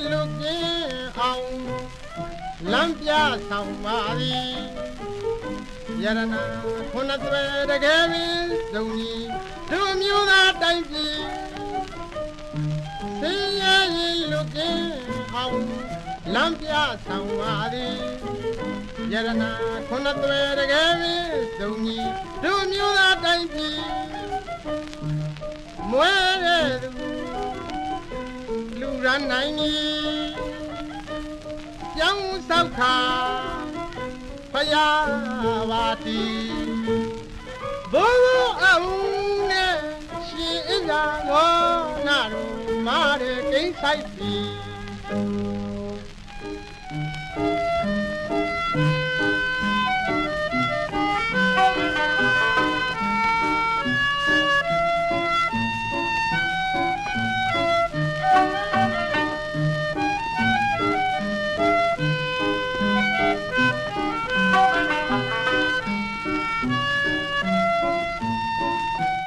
looking on Lampia Samari Yarana Hunatwe the Gavin Doni do you that time looking on Lampia Samari Yarana Hunatwe the Gavin Doni do you that time Luran Nini Young Sauka Payavati Bolo Aune She is a Naru Mare King Saipi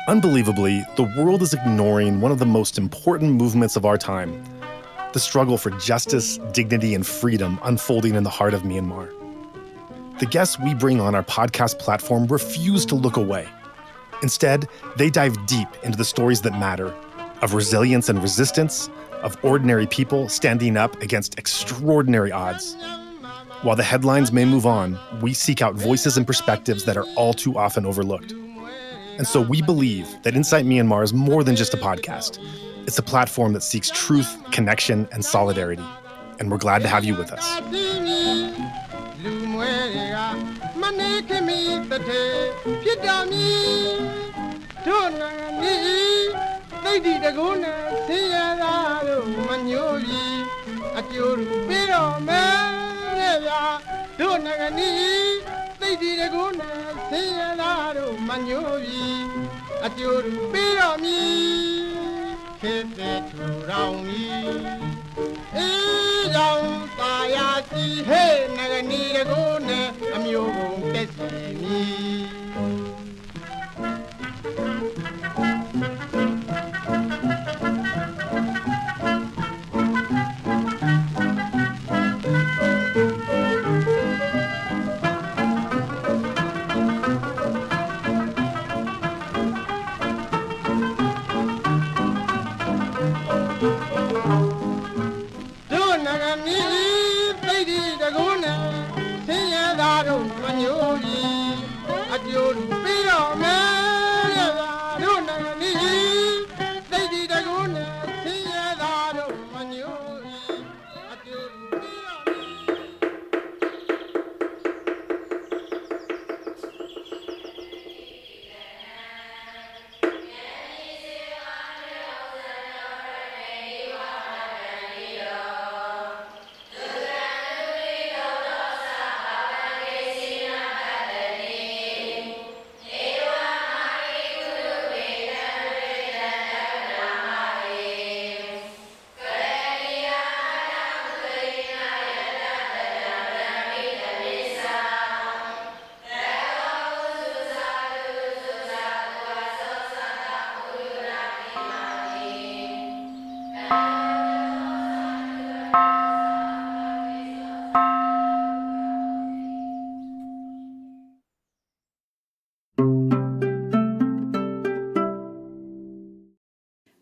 Unbelievably, the world is ignoring one of the most important movements of our time, the struggle for justice, dignity, and freedom unfolding in the heart of Myanmar. The guests we bring on our podcast platform refuse to look away. Instead, they dive deep into the stories that matter, of resilience and resistance, of ordinary people standing up against extraordinary odds. While the headlines may move on, we seek out voices and perspectives that are all too often overlooked. And so we believe that Insight Myanmar is more than just a podcast. It's a platform that seeks truth, connection, and solidarity. And we're glad to have you with us.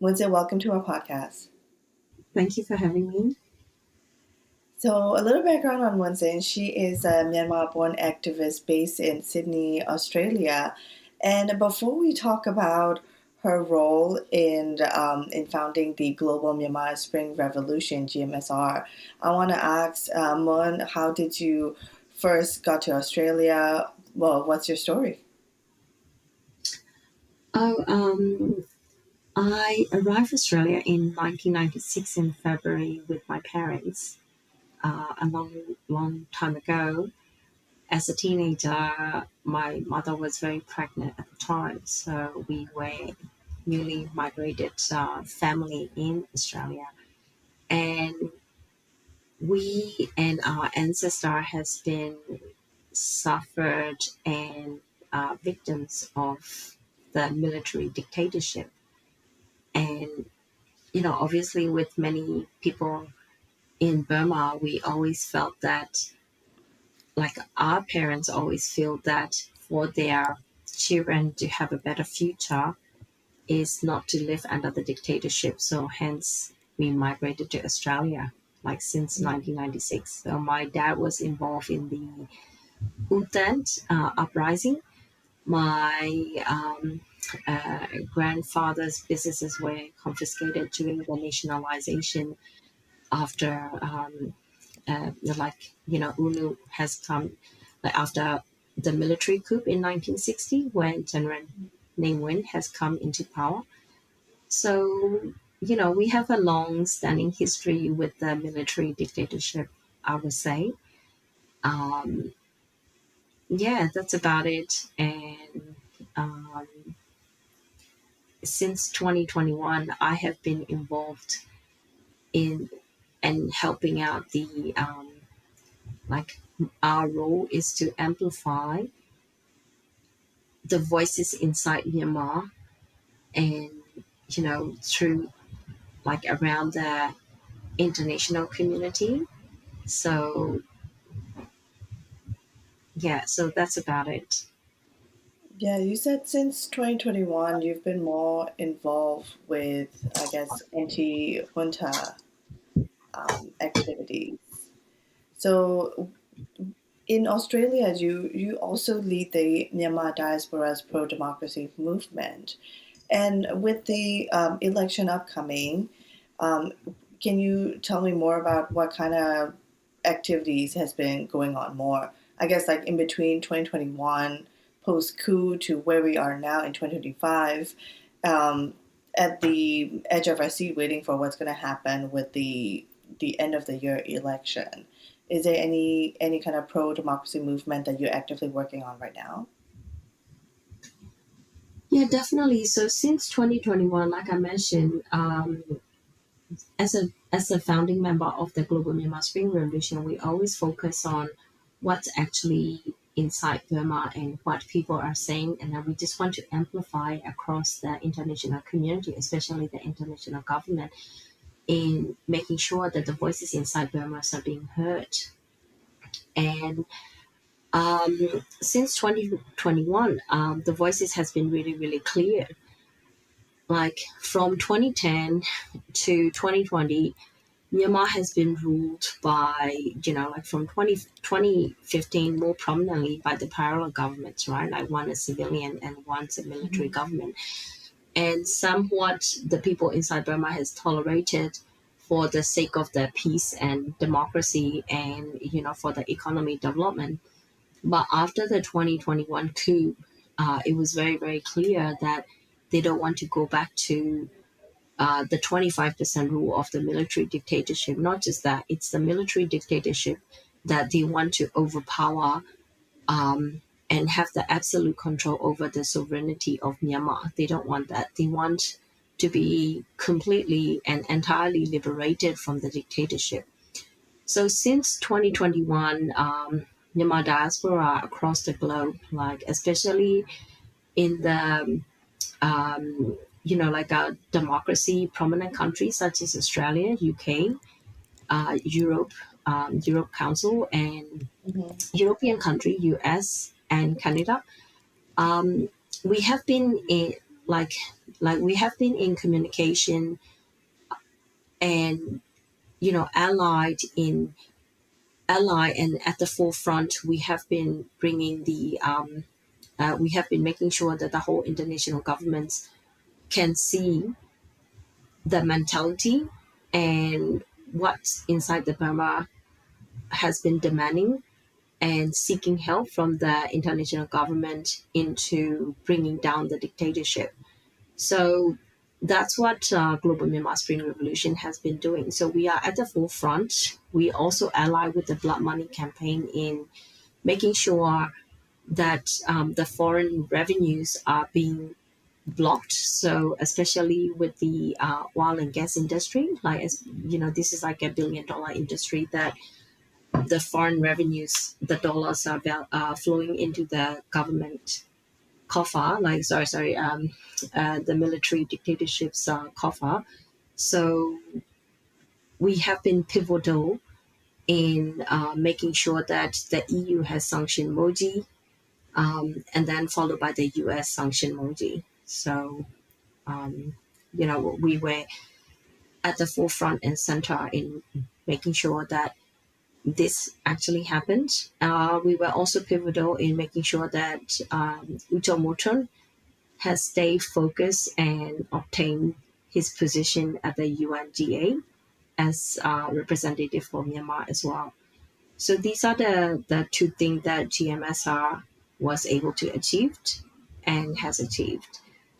Mon Zin, welcome to our podcast. Thank you for having me. So a little background on Mon Zin. She is a Myanmar-born activist based in Sydney, Australia. And before we talk about her role in founding the Global Myanmar Spring Revolution, GMSR, I want to ask, Mon, how did you first got to Australia? Well, what's your story? I arrived in Australia in 1996 in February with my parents a long time ago. As a teenager, my mother was very pregnant at the time, so we were newly migrated family in Australia. And we and our ancestor has been suffered and victims of the military dictatorship. And obviously with many people in Burma, we always felt that, like our parents always feel that for their children to have a better future is not to live under the dictatorship. So hence we migrated to Australia, like since 1996. So my dad was involved in the U uprising. My grandfather's businesses were confiscated during the nationalization after UNU has come, like after the military coup in 1960 when General Ne Win has come into power. So, we have a long standing history with the military dictatorship, I would say. Um, yeah, that's about it. And um, since 2021, I have been involved in and helping out the like our role is to amplify the voices inside Myanmar and through like around the international community. So yeah, so that's about it. Yeah, you said since 2021 you've been more involved with, I guess, anti-junta activities. So in Australia, you also lead the Myanmar diaspora's pro-democracy movement. And with the election upcoming, um, can you tell me more about what kind of activities has been going on more? I guess like in between 2021 post coup to where we are now in 2025, um, at the edge of our seat, waiting for what's going to happen with the end of the year election. Is there any kind of pro democracy movement that you're actively working on right now? Yeah, definitely. So since 2021, like I mentioned, as a founding member of the Global Myanmar Spring Revolution, we always focus on what's actually inside Burma and what people are saying, and then we just want to amplify across the international community, especially the international government, in making sure that the voices inside Burma are being heard. And since 2021, the voices has been really, really clear. Like from 2010 to 2020, Myanmar has been ruled by, like from 2015 more prominently by the parallel governments, right? Like one is civilian and one's a military government. And somewhat the people inside Burma has tolerated for the sake of the peace and democracy and, for the economy development. But after the 2021 coup, it was very, very clear that they don't want to go back to the 25% rule of the military dictatorship. Not just that, it's the military dictatorship that they want to overpower and have the absolute control over the sovereignty of Myanmar. They don't want that. They want to be completely and entirely liberated from the dictatorship. So since 2021, Myanmar diaspora across the globe, like especially in the like a democracy prominent countries such as Australia, UK, Europe, Europe Council, and Mm-hmm. European country, US and Canada. Um, we have been in we have been in communication and ally and at the forefront. We have been bringing the we have been making sure that the whole international governments can see the mentality and what's inside the Burma has been demanding and seeking help from the international government into bringing down the dictatorship. So that's what Global Myanmar Spring Revolution has been doing. So we are at the forefront. We also ally with the Blood Money campaign in making sure that the foreign revenues are being blocked. So especially with the oil and gas industry, like this is like $1 billion industry that the foreign revenues, the dollars are flowing into the government coffer, like the military dictatorship's coffer, So we have been pivotal in making sure that the EU has sanctioned Moji, and then followed by the US sanctioned Moji. So, we were at the forefront and center in making sure that this actually happened. We were also pivotal in making sure that U Kyaw Moe Tun has stayed focused and obtained his position at the UNGA as representative for Myanmar as well. So these are the two things that GMSR was able to achieve and has achieved.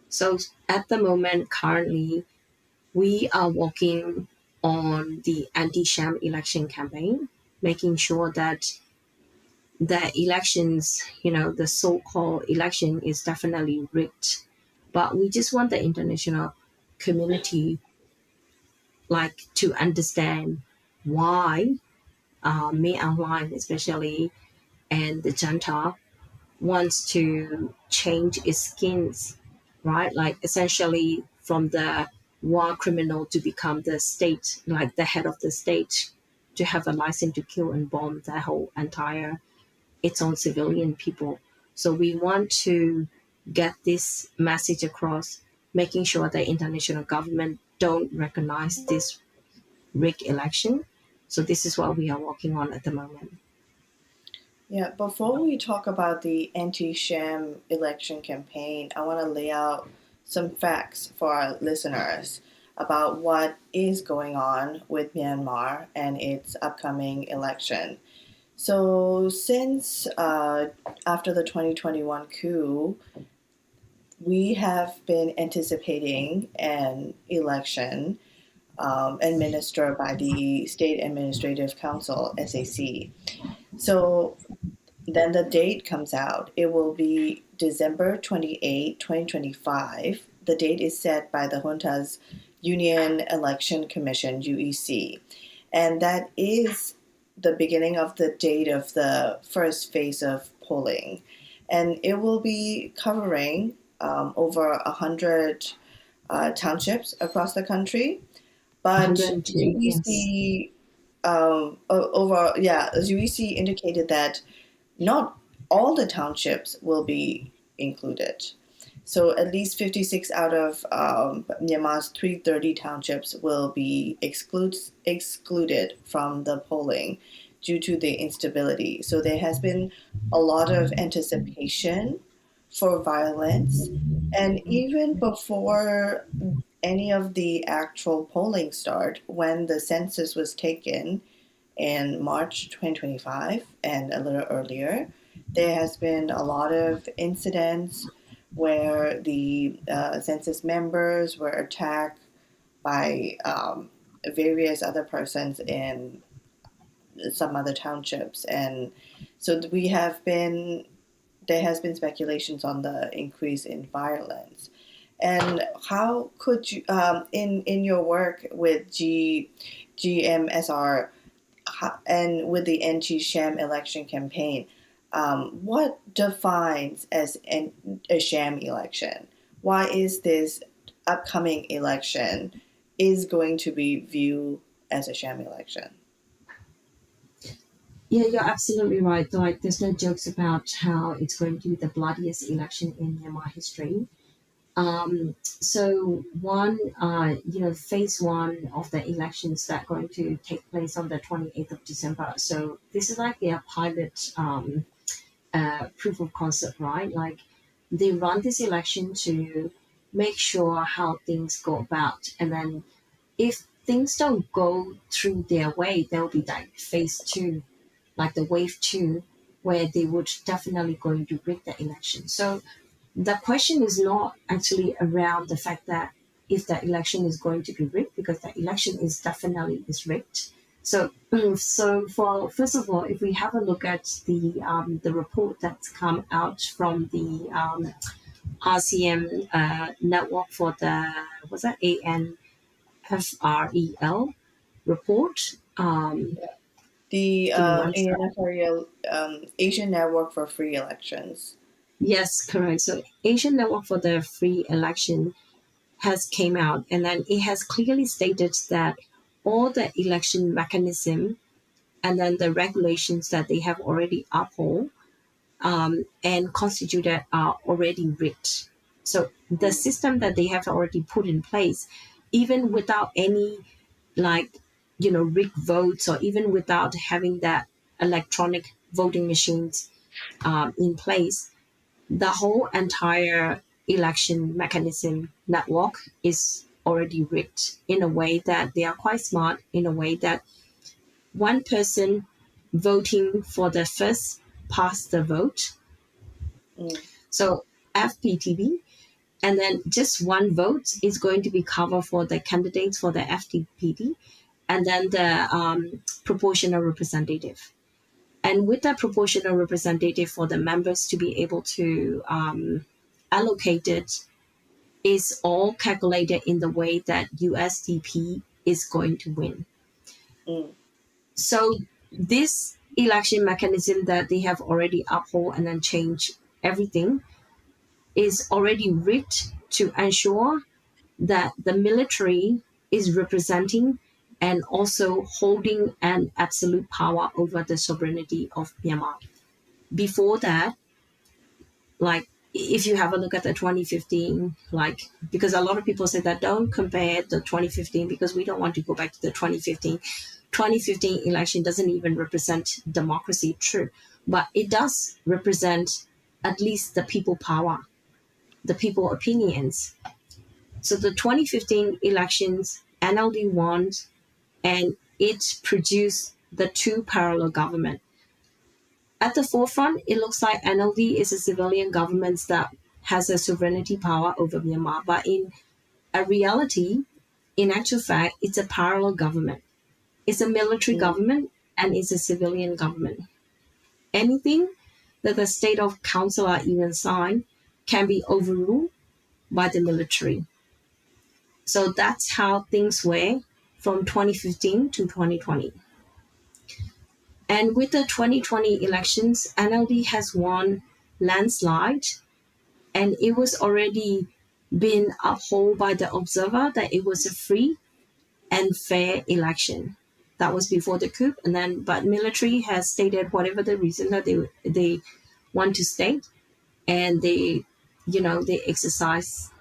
So at the moment, currently, we are working on the anti-sham election campaign, making sure that the elections, the so-called election is definitely rigged. But we just want the international community to understand why Myanmar especially and the Junta wants to change its skins, right? Like essentially from the war criminal to become the state, like the head of the state, to have a license to kill and bomb the whole entire its own civilian people. So we want to get this message across, making sure the international government don't recognize this rigged election. So this is what we are working on at the moment. Yeah, before we talk about the anti-sham election campaign, I want to lay out some facts for our listeners about what is going on with Myanmar and its upcoming election. So, since after the 2021 coup, we have been anticipating an election administered by the State Administrative Council, SAC. So, then the date comes out. It will be December 28, 2025. The date is set by the Junta's Union Election Commission, UEC. And that is the beginning of the date of the first phase of polling. And it will be covering over 100 townships across the country. But 102, yes. UEC, UEC indicated that not all the townships will be included. So at least 56 out of Myanmar's 330 townships will be excluded from the polling due to the instability. So there has been a lot of anticipation for violence. And even before any of the actual polling start, when the census was taken, in March 2025 and a little earlier, there has been a lot of incidents where the census members were attacked by various other persons in some other townships, and so there has been speculations on the increase in violence. And how could you, in your work with GMSR, and with the anti-sham election campaign, what defines as a sham election? Why is this upcoming election is going to be viewed as a sham election? Yeah, you're absolutely right. Like, there's no jokes about how it's going to be the bloodiest election in Myanmar history. So phase one of the elections that are going to take place on the 28th of December. So this is like a pilot proof of concept, right? Like they run this election to make sure how things go about. And then if things don't go through their way, there'll be like phase two, like the wave two, where they would definitely going to rig the election. So the question is not actually around the fact that if the election is going to be rigged, because the election is definitely is rigged. So, for first of all, if we have a look at the report that's come out from the ASEAN network for the what's that ANFREL report. The Give me one sec. Asian Network for Free Elections. Yes, correct. So Asian Network for the Free Election has came out, and then it has clearly stated that all the election mechanism and then the regulations that they have already upheld and constituted are already rigged. So the system that they have already put in place, even without any rigged votes, or even without having that electronic voting machines in place, the whole entire election mechanism network is already rigged in a way that they are quite smart, in a way that one person voting for the first past the vote, so FPTV, and then just one vote is going to be covered for the candidates for the FTPD, and then the proportional representative. And with that proportional representative for the members to be able to allocate it, is all calculated in the way that USDP is going to win. So this election mechanism that they have already upheld and then changed everything is already rigged to ensure that the military is representing and also holding an absolute power over the sovereignty of Myanmar. Before that, if you have a look at the 2015, because a lot of people say that don't compare the 2015 because we don't want to go back to the 2015 election doesn't even represent democracy, true, but it does represent at least the people power, the people opinions. So the 2015 elections, NLD won, and it produced the two parallel government. At the forefront, it looks like NLD is a civilian government that has a sovereignty power over Myanmar, but in a reality, in actual fact, it's a parallel government. It's a military government and it's a civilian government. Anything that the state of council or even sign can be overruled by the military. So that's how things were from 2015 to 2020. And with the 2020 elections, NLD has won landslide, and it was already been upheld by the observer that it was a free and fair election. That was before the coup, but military has stated whatever the reason that they want to state, and they exercise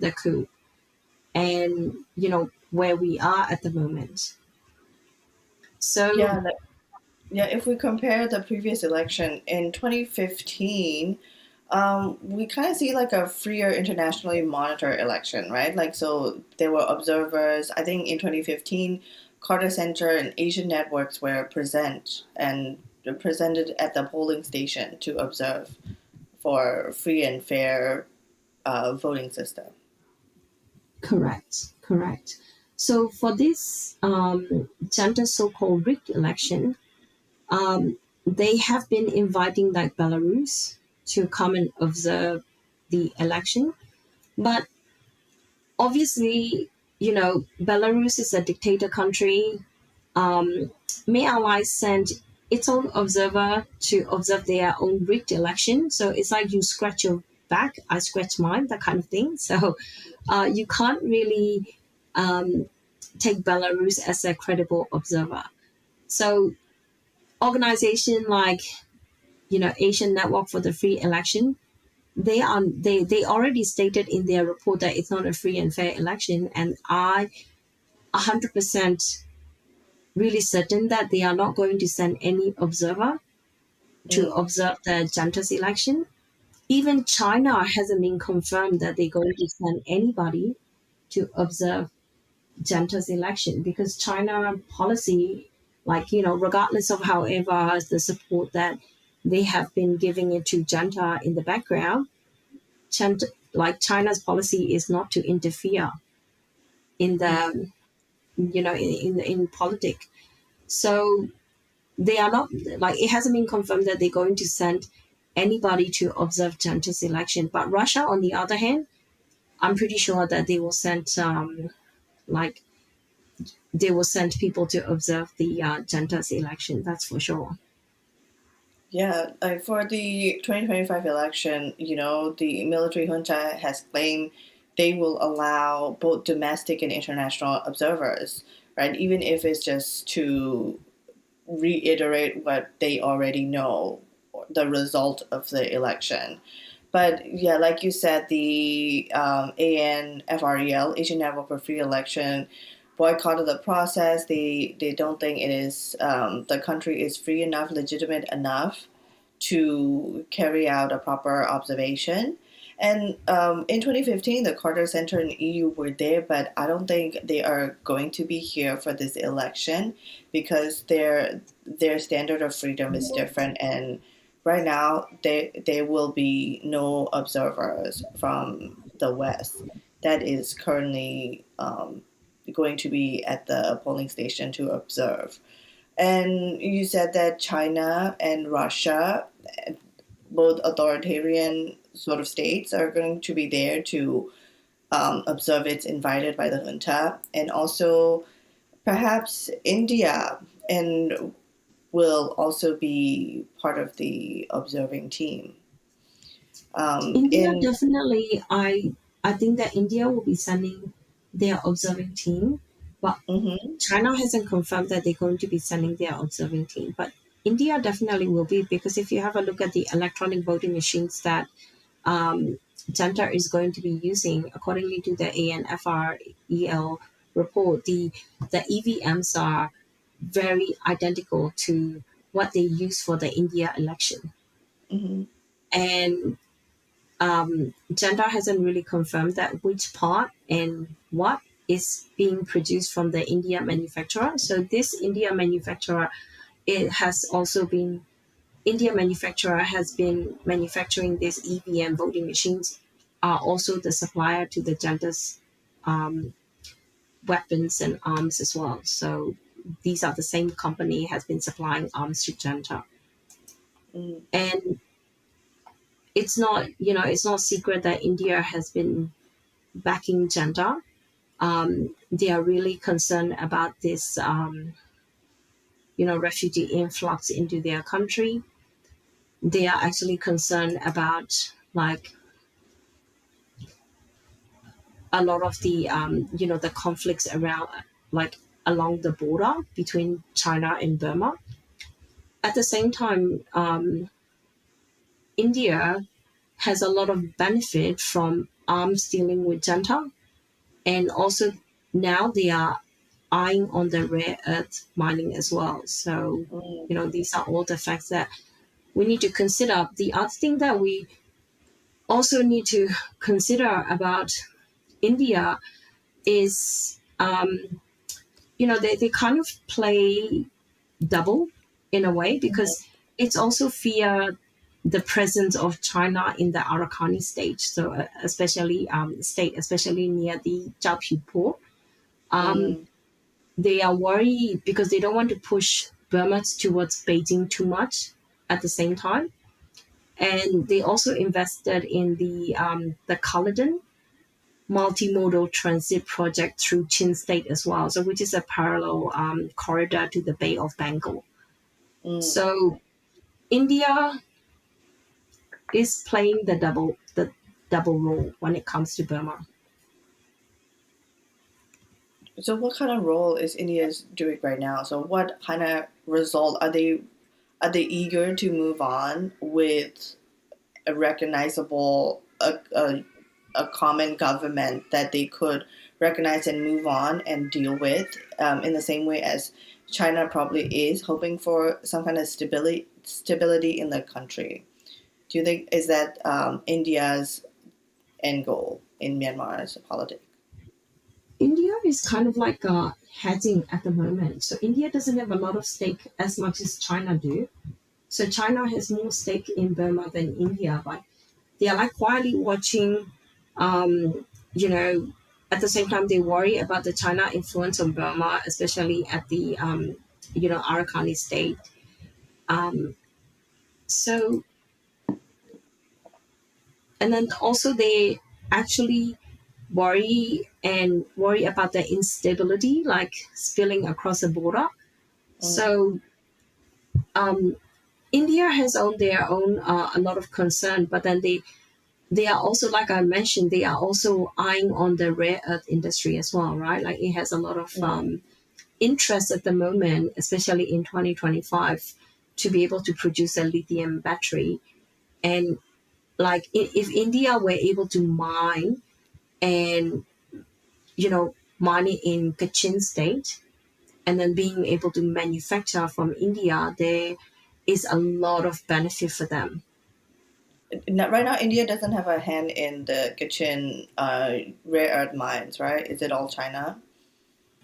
the coup, and where we are at the moment. So if we compare the previous election in 2015, we kind of see like a freer internationally monitored election, right? So there were observers. I think in 2015, Carter Center and Asian networks were presented at the polling station to observe for free and fair voting system. Correct. So for this Junta so-called rigged election, they have been inviting Belarus to come and observe the election. But obviously, Belarus is a dictator country. May Allies send its own observer to observe their own rigged election. So it's like you scratch your back, I scratch mine, that kind of thing. So you can't really take Belarus as a credible observer. So organization like Asian Network for the Free Election, they already stated in their report that it's not a free and fair election, and I 100% really certain that they are not going to send any observer to observe the Junta's election. Even China hasn't been confirmed that they're going to send anybody to observe Junta's election, because China policy, regardless of however the support that they have been giving it to Junta in the background, China's policy is not to interfere in the in politics. So they are not, it hasn't been confirmed that they're going to send anybody to observe Junta's election. But Russia, on the other hand, I'm pretty sure that they will send they will send people to observe the Junta's election. That's for sure. Yeah, for the 2025 election, the military junta has claimed they will allow both domestic and international observers, right? Even if it's just to reiterate what they already know, the result of the election. But yeah, like you said, the ANFREL, Asian Network for Free Election, boycotted the process. They don't think it is the country is free enough, legitimate enough to carry out a proper observation. And in 2015, the Carter Center and EU were there, but I don't think they are going to be here for this election because their standard of freedom is different. And right now, there will be no observers from the West that is currently going to be at the polling station to observe. And you said that China and Russia, both authoritarian sort of states, are going to be there to observe. It's invited by the junta, and also perhaps India and will also be part of the observing team. India In definitely, I think that India will be sending their observing team, but mhm, China hasn't confirmed that they're going to be sending their observing team. But India definitely will be, because if you have a look at the electronic voting machines that Junta is going to be using, accordingly to the ANFREL report, the EVMs are very identical to what they use for the India election. mhm, And Junta hasn't really confirmed that which part and what is being produced from the India manufacturer. So this India manufacturer, it has also been India manufacturer has been manufacturing these EVM voting machines, are also the supplier to the Junta's weapons and arms as well. So these are the same company has been supplying arms to Junta. mhm, And it's not, it's not secret that India has been backing Junta. They are really concerned about this, refugee influx into their country. They are actually concerned about like a lot of the the conflicts around like along the border between China and Burma. At the same time, India has a lot of benefit from arms dealing with Junta, and also now they are eyeing on the rare earth mining as well. So mhm, these are all the facts that we need to consider. The other thing that we also need to consider about India is they kind of play double in a way, because it's also fear the presence of China in the Arakan state, so especially near the Jiaoping port. Um, mhm, they are worried because they don't want to push Burma towards Beijing too much at the same time, and they also invested in the Caledon multimodal transit project through Chin State as well, so which is a parallel corridor to the Bay of Bengal. mhm. So India is playing the double role when it comes to Burma. So what kind of role is India doing right now? So what kind of result are they eager to move on with a recognizable a common government that they could recognize and move on and deal with in the same way as China probably is hoping for some kind of stability in the country. Do you think is that India's end goal in Myanmar's politics? India is kind of like hedging at the moment. So India doesn't have a lot of stake as much as China do. So China has more stake in Burma than India, but they are like quietly watching. Um, you know, at the same time, they worry about the China influence on Burma, especially at the Arakan state. Um, so and then also they actually worry about the instability like spilling across the border. Mm, So um, India has on their own a lot of concern, but then they are also, like I mentioned, they are also eyeing on the rare earth industry as well, right? Like it has a lot of interest at the moment, especially in 2025, to be able to produce a lithium battery. And like if India were able to mine and, mine it in Kachin state, and then being able to manufacture from India, there is a lot of benefit for them. Right now, India doesn't have a hand in the Kachin rare earth mines, right? Is it all China?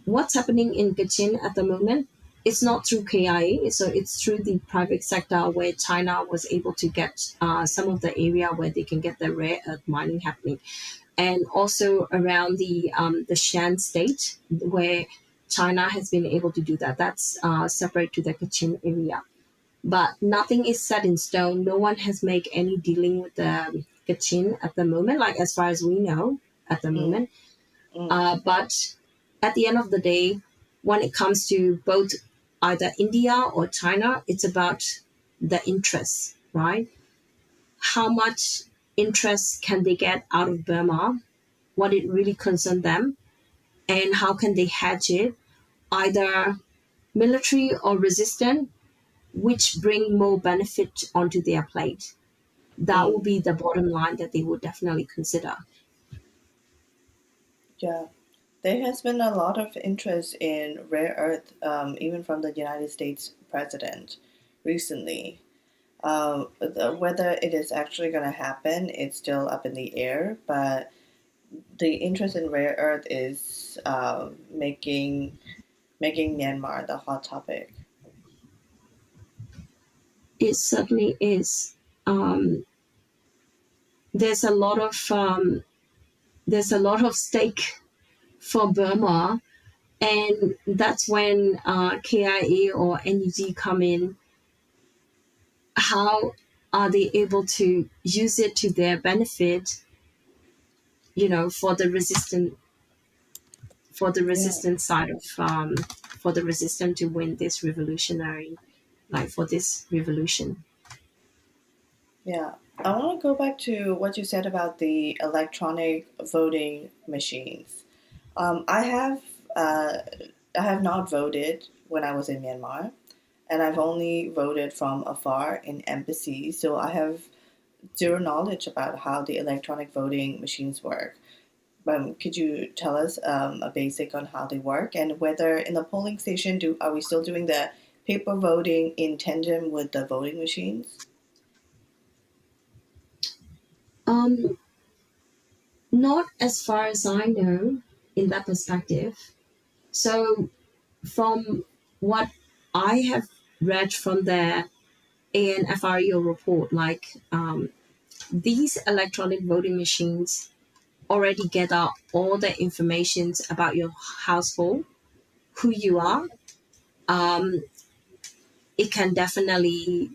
What's happening in Kachin at the moment? It's not through KIA, so it's through the private sector where China was able to get some of the area where they can get the rare earth mining happening, and also around the Shan state where China has been able to do that. That's separate to the Kachin area, but nothing is set in stone. No one has made any dealing with the Kachin at the moment, like as far as we know at the Mm, moment. mm, But at the end of the day, when it comes to both either India or China, it's about the interest, right? How much interest can they get out of Burma? What it really concerns them, and how can they hedge it, either military or resistant, which bring more benefit onto their plate. That will mm. be the bottom line that they would definitely consider. Yeah. There has been a lot of interest in rare earth, even from the United States president recently. Whether it is actually going to happen, it's still up in the air, but the interest in rare earth is making Myanmar the hot topic. It certainly is. Um, there's a lot of stake for Burma, and that's when KIA or NUG come in. How are they able to use it to their benefit? For the Yeah. resistant side of for the resistant to win this revolutionary, like for this revolution. Yeah. I want to go back to what you said about the electronic voting machines. I have uh, I have not voted when I was in Myanmar, and I've only voted from afar in embassies, so I have zero knowledge about how the electronic voting machines work. Could you tell us a basic on how they work, and whether in the polling station do are we still doing the paper voting in tandem with the voting machines? Um, Not as far as I know in that perspective. So from what I have read from the ANFREO report, like these electronic voting machines already gather all the informations about your household, who you Mm, are. Um, it can definitely,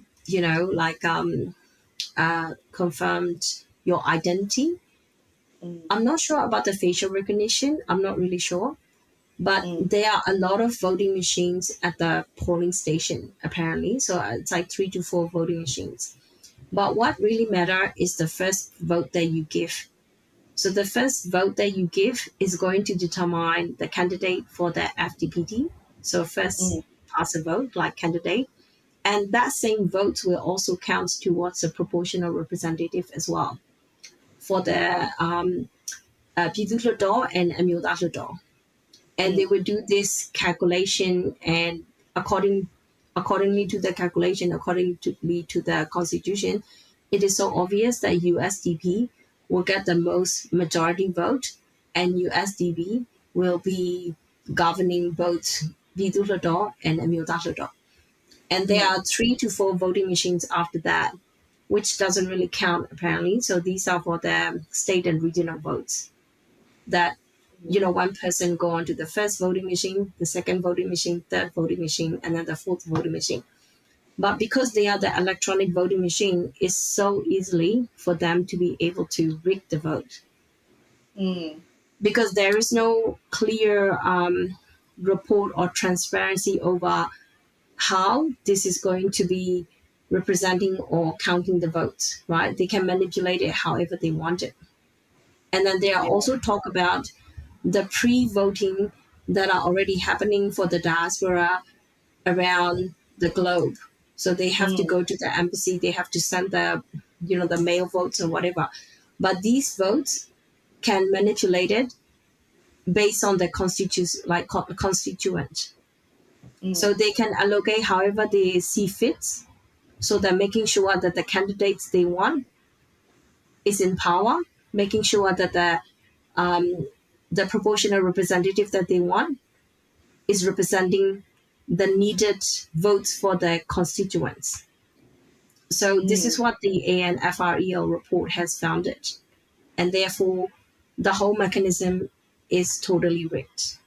like confirmed your identity. mm, I'm not sure about the facial recognition. I'm not really sure. But mm, there are a lot of voting machines at the polling station, apparently. So it's like 3 to 4 voting machines. But what really matters is the first vote that you give. So the first vote that you give is going to determine the candidate for the FDPT. So first mm, past a vote, like candidate. And that same vote will also count towards a proportional representative as well for the Pidutlo and Amyotalo, and they mm, would do this calculation, and accordingly to the calculation, accordingly to the constitution, it is so obvious that USDP will get the most majority vote, and USDP will be governing both Vidulado and Amyotalo. And there mm, are 3 to 4 voting machines after that, which doesn't really count apparently. So these are for the state and regional votes that one person go on to the first voting machine, the second voting machine, third voting machine, and then the fourth voting machine. But because they are the electronic voting machine, it's so easily for them to be able to rig the vote mm, because there is no clear report or transparency over how this is going to be representing or counting the votes, right? They can manipulate it however they want it. And then there are also talk about the pre-voting that are already happening for the diaspora around the globe. So they have to go to the embassy, they have to send the, the mail votes or whatever. But these votes can manipulate it based on the constituent. So they can allocate however they see fit. So they're making sure that the candidates they want is in power, making sure that the proportional representative that they want is representing the needed votes for their constituents. So this is what the ANFREL report has founded. And therefore, the whole mechanism is totally rigged.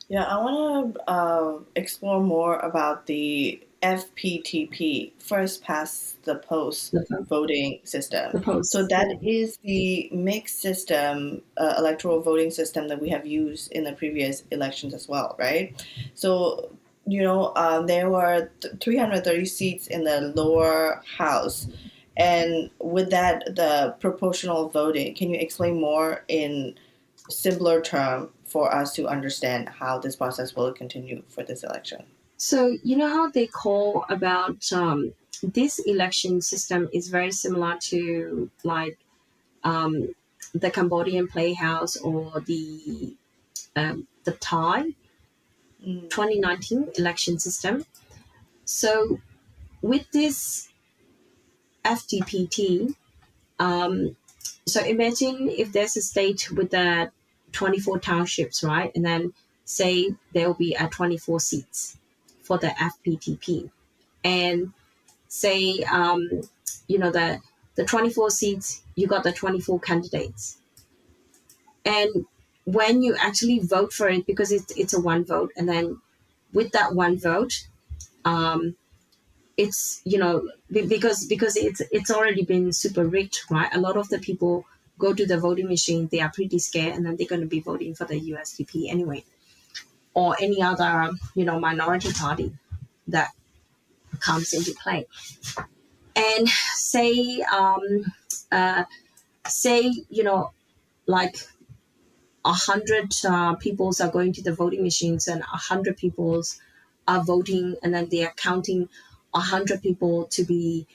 Yeah, I want to explore more about the FPTP, first past the post voting system. So that is the mixed system, electoral voting system that we have used in the previous elections as well, right? So, there were 330 seats in the lower house. And with that, the proportional voting, can you explain more in simpler term for us to understand how this process will continue for this election? So you know how they call about this election system is very similar to like the Cambodian Playhouse or the Thai 2019 election system. So with this FTPT, so imagine if there's a state with the 24 townships, right? And then say there will be 24 seats for the FPTP. And say, the 24 seats, you got the 24 candidates. And when you actually vote for it, because it's a one vote, and then with that one vote, it's because it's already been super rigged, right? A lot of the people go to the voting machine, they are pretty scared, and then they're going to be voting for the USDP anyway, or any other minority party that comes into play. And say like 100 peoples are going to the voting machines, and 100 peoples are voting, and then they are counting 100 people to be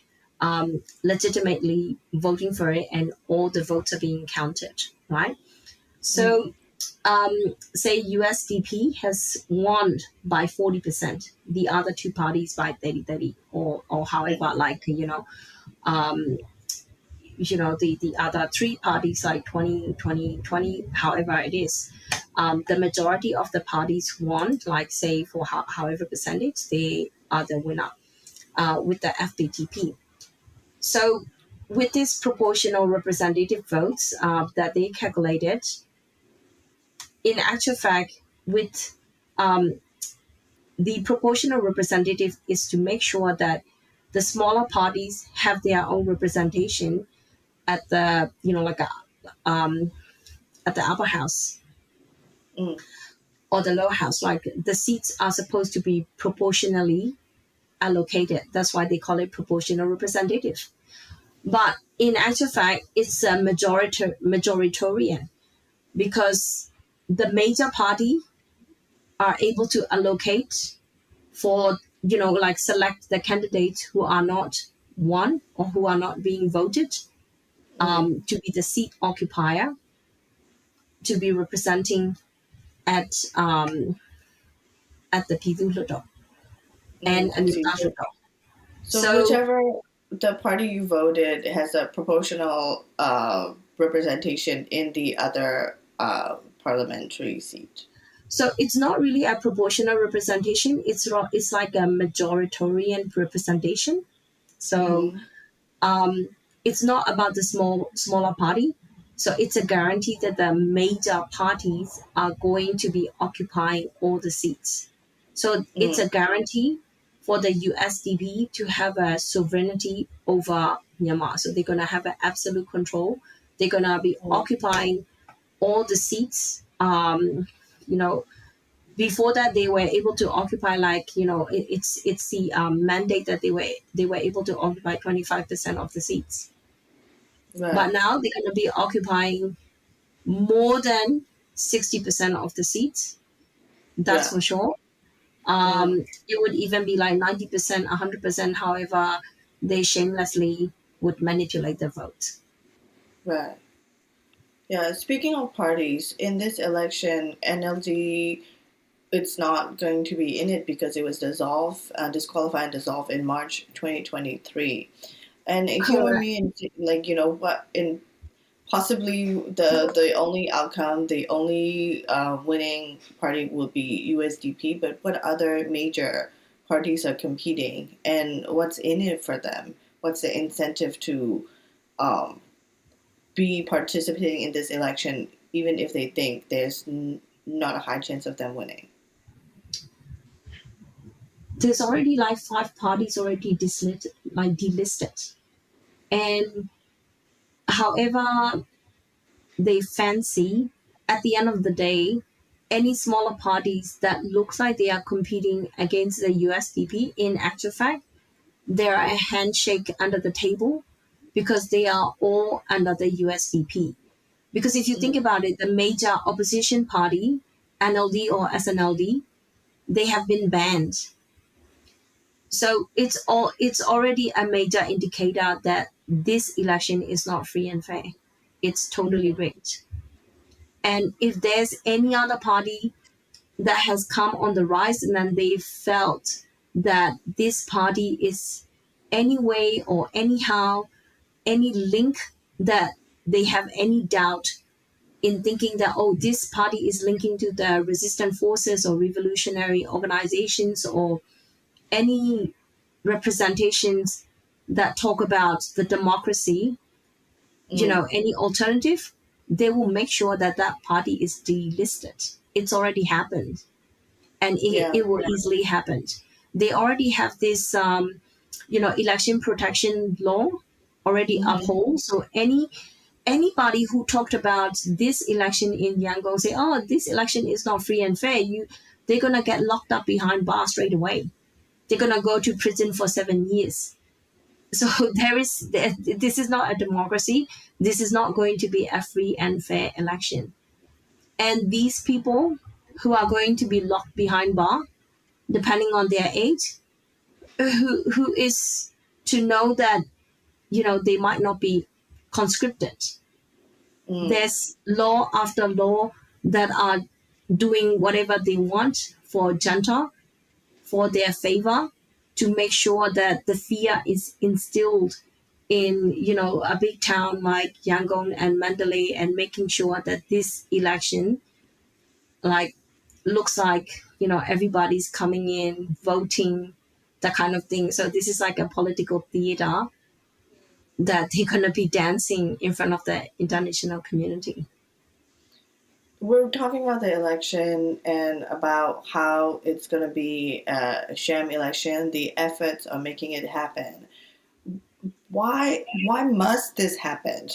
legitimately voting for it, and all the votes are being counted, right? So say USDP has won by 40%, the other two parties by 30-30, or however, like the other three parties like 20, however it is. The majority of the parties won, like say for however percentage, they are the winner with the FPTP. So with these proportional representative votes that they calculated, in actual fact, with the proportional representative is to make sure that the smaller parties have their own representation at the at the upper house or the lower house. Like the seats are supposed to be proportionally allocated. That's why they call it proportional representative. But in actual fact, it's a majoritarian, because the major party are able to allocate for select the candidates who are not won or who are not being voted to be the seat occupier, to be representing at the Piduludo and Anutashito. So whichever the party you voted has a proportional representation in the other parliamentary seat. So it's not really a proportional representation. It's like a majoritarian representation. So it's not about the smaller party. So it's a guarantee that the major parties are going to be occupying all the seats. So it's a guarantee for the USDP to have a sovereignty over Myanmar. So they're going to have an absolute control. They're going to be occupying all the seats, Before that, they were able to occupy, like, it's the mandate that they were able to occupy 25% of the seats. But Right. now they're going to be occupying more than 60% of the seats. That's Yeah. for sure. Mm. It would even be like 90%, 100%. However, they shamelessly would manipulate the vote. Right. Yeah. Speaking of parties, in this election, NLD, it's not going to be in it because it was disqualified and dissolved in March 2023. And here with Correct. me, and like, what in possibly the only outcome, the only winning party will be USDP. But what other major parties are competing, and what's in it for them? What's the incentive to um, be participating in this election, even if they think there's not a high chance of them winning? There's already like 5 parties already delisted. And however they fancy, at the end of the day, any smaller parties that looks like they are competing against the USDP, in actual fact, they're a handshake under the table because they are all under the USDP. Because if you think Mm. about it, the major opposition party, NLD or SNLD, they have been banned. So it's already a major indicator that this election is not free and fair. It's totally Mm. rigged. And if there's any other party that has come on the rise and then they felt that this party is any way or anyhow, any link that they have any doubt in thinking that, oh, this party is linking to the resistant forces or revolutionary organizations or any representations that talk about the democracy, Mm. any alternative, they will make sure that that party is delisted. It's already happened, and Yeah. it will easily happen. They already have this, election protection law already Hmm. upheld. So anybody who talked about this election in Yangon say, oh, this election is not free and fair, they're gonna get locked up behind bars straight away. They're gonna go to prison for 7 years. So this is not a democracy. This is not going to be a free and fair election. And these people who are going to be locked behind bar, depending on their age, who is to know that they might not be conscripted. Mm. There's law after law that are doing whatever they want for Junta, for their favor, to make sure that the fear is instilled in a big town like Yangon and Mandalay, and making sure that this election like looks like everybody's coming in voting, that kind of thing. So this is like a political theater that they're going to be dancing in front of the international community. We're talking about the election and about how it's going to be a sham election, the efforts of making it happen. Why must this happen?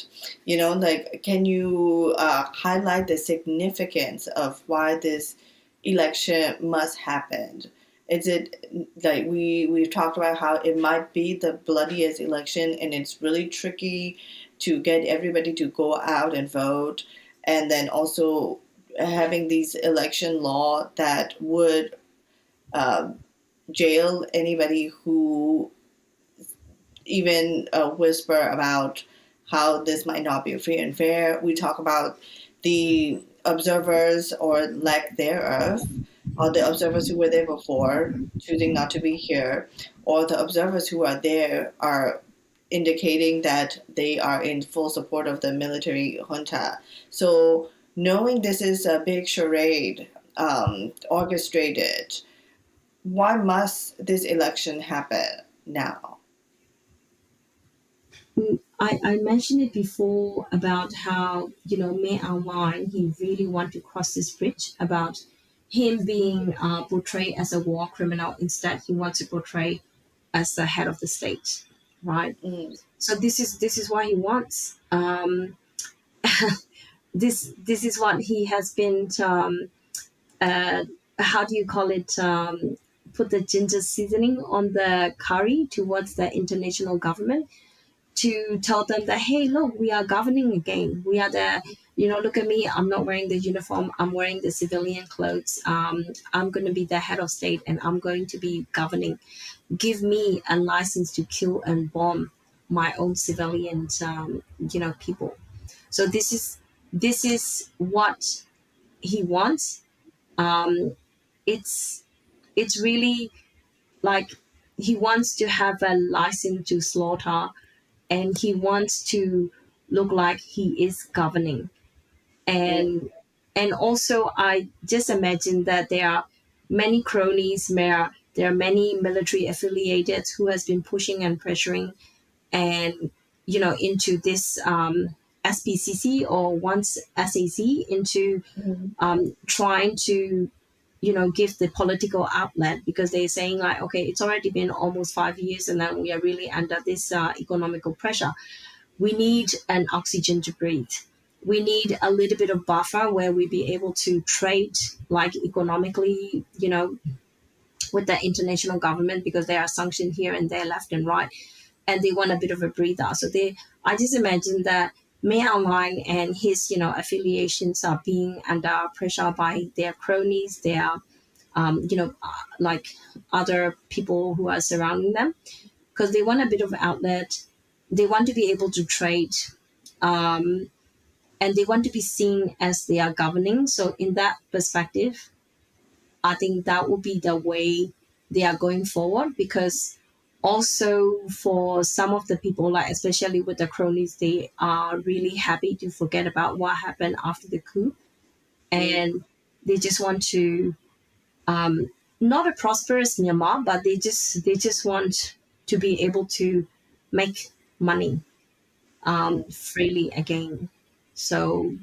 Like, can you highlight the significance of why this election must happen? Is it like we've talked about how it might be the bloodiest election, and it's really tricky to get everybody to go out and vote, and then also having these election law that would uh, jail anybody who even whisper about how this might not be free and fair. We talk about the observers or lack thereof, or the observers who were there before choosing not to be here, or the observers who are there are indicating that they are in full support of the military junta. So, knowing this is a big charade, orchestrated, why must this election happen now? I mentioned it before about how, May Wine, he really wanted to cross this bridge about him being portrayed as a war criminal. Instead, he wants to portray as the head of the state, right? Mm. So this is what he wants. This is what he has been uh, how do you call it, put the ginger seasoning on the curry towards the international government to tell them that, hey, look, we are governing again. We are the, look at me. I'm not wearing the uniform. I'm wearing the civilian clothes. I'm going to be the head of state and I'm going to be governing. Give me a license to kill and bomb my own civilians, people. So this is what he wants. It's it's really like he wants to have a license to slaughter, and he wants to look like he is governing. And also I just imagine that there are many cronies, there are many military affiliated who has been pushing and pressuring and into this SPCC, or once SAC, into Mhm. trying to give the political outlet, because they're saying like, okay, it's already been almost 5 years and then we are really under this economical pressure. We need an oxygen to breathe. We need a little bit of buffer where we be able to trade like economically, with the international government, because there are sanctions here and there, left and right, and they want a bit of a breather. So I just imagine that May Online and his, affiliations are being under pressure by their cronies, their, like other people who are surrounding them, because they want a bit of outlet. They want to be able to trade, um, and they want to be seen as they are governing. So in that perspective, I think that will be the way they are going forward, because also for some of the people, like especially with the cronies, they are really happy to forget about what happened after the coup, and they just want to, um, not a prosperous Myanmar, but they just want to be able to make money freely again. So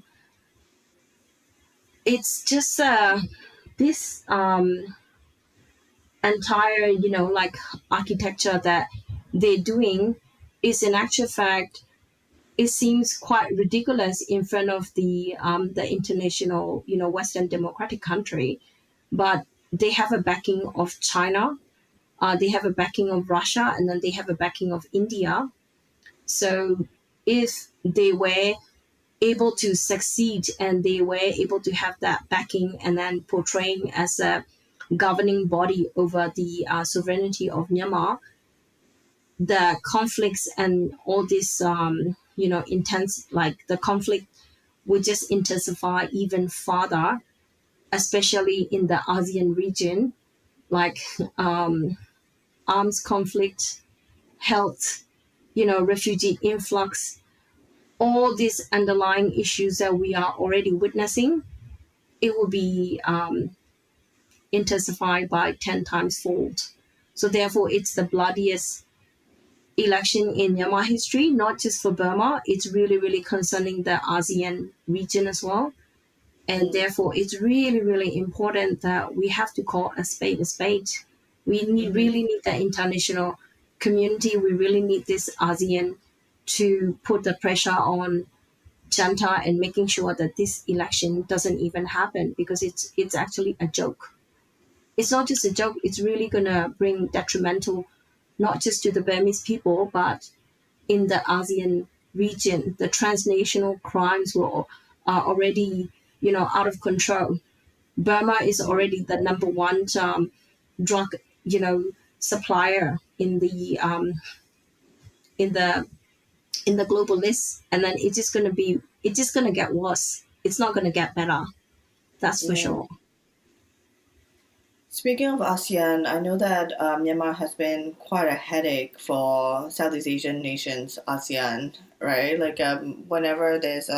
it's just this entire, like architecture that they're doing is in actual fact, it seems quite ridiculous in front of the international, Western democratic country, but they have a backing of China, they have a backing of Russia, and then they have a backing of India. So if they were able to succeed and they were able to have that backing and then portraying as a governing body over the sovereignty of Myanmar, the conflicts and all this, intense, like the conflict would just intensify even further, especially in the ASEAN region, like arms conflict, health, refugee influx, all these underlying issues that we are already witnessing, it will be intensified by 10 times fold. So therefore, it's the bloodiest election in Myanmar history, not just for Burma. It's really, really concerning the ASEAN region as well. And therefore, it's really, really important that we have to call a spade a spade. We really need the international community. We really need this ASEAN to put the pressure on Junta and making sure that this election doesn't even happen, because it's actually a joke. It's not just a joke. It's really gonna bring detrimental, not just to the Burmese people, but in the ASEAN region. The transnational crimes are already, out of control. Burma is already the number one drug, supplier in the in the global list, and then it's just gonna get worse. It's not gonna get better. That's for Yeah. sure. Speaking of ASEAN, I know that Myanmar has been quite a headache for Southeast Asian nations, ASEAN, right? Like whenever there's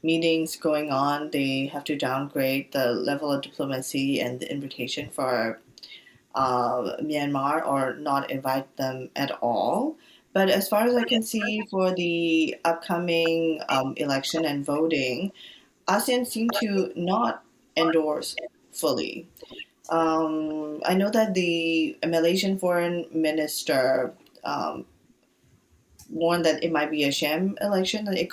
meetings going on, they have to downgrade the level of diplomacy and the invitation for Myanmar, or not invite them at all. But as far as I can see, for the upcoming election and voting, ASEAN seem to not endorse fully. I know that the Malaysian foreign minister um, warned that it might be a sham election, that it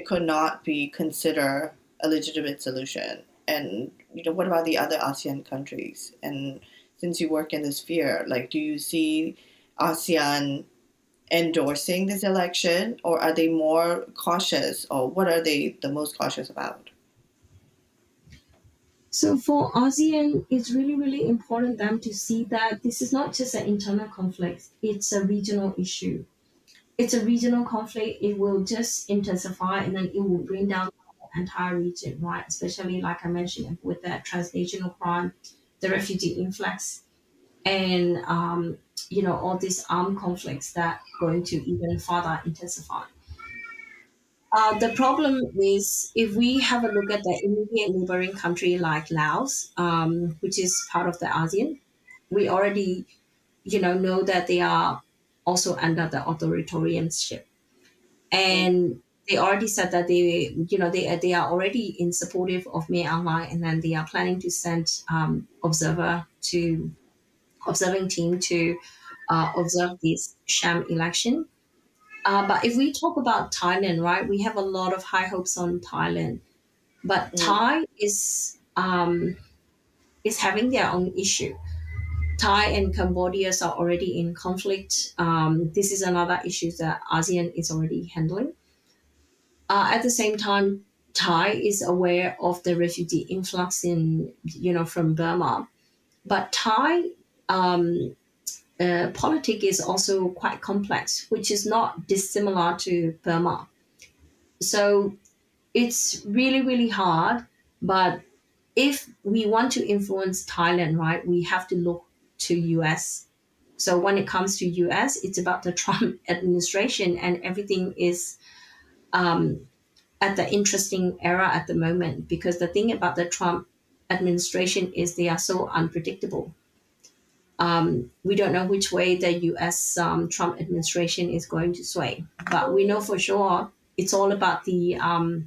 could not be considered a legitimate solution. And what about the other ASEAN countries? And since you work in this sphere, like, do you see ASEAN endorsing this election, or are they more cautious, or what are they the most cautious about? So for ASEAN, it's really, really important them to see that this is not just an internal conflict, it's a regional issue. It's a regional conflict, it will just intensify and then it will bring down the entire region, right? Especially like I mentioned with the transnational crime, the refugee influx, and all these armed conflicts that going to even further intensify. The problem is if we have a look at the immediate neighboring country like Laos, which is part of the ASEAN, we already know that they are also under the authoritarianship, and they already said that they are already in supportive of Myanmar, and then they are planning to send observing team to observe this sham election. But if we talk about Thailand, right, we have a lot of high hopes on Thailand, but Mm, Thai is having their own issue. Thai and Cambodia are already in conflict. This is another issue that ASEAN is already handling. At the same time, Thai is aware of the refugee influx from Burma, but Thai politics is also quite complex, which is not dissimilar to Burma. So it's really, really hard. But if we want to influence Thailand, right, we have to look to US. So when it comes to US, it's about the Trump administration, and everything is at the interesting era at the moment, because the thing about the Trump administration is they are so unpredictable. We don't know which way the US Trump administration is going to sway, but we know for sure it's all about they are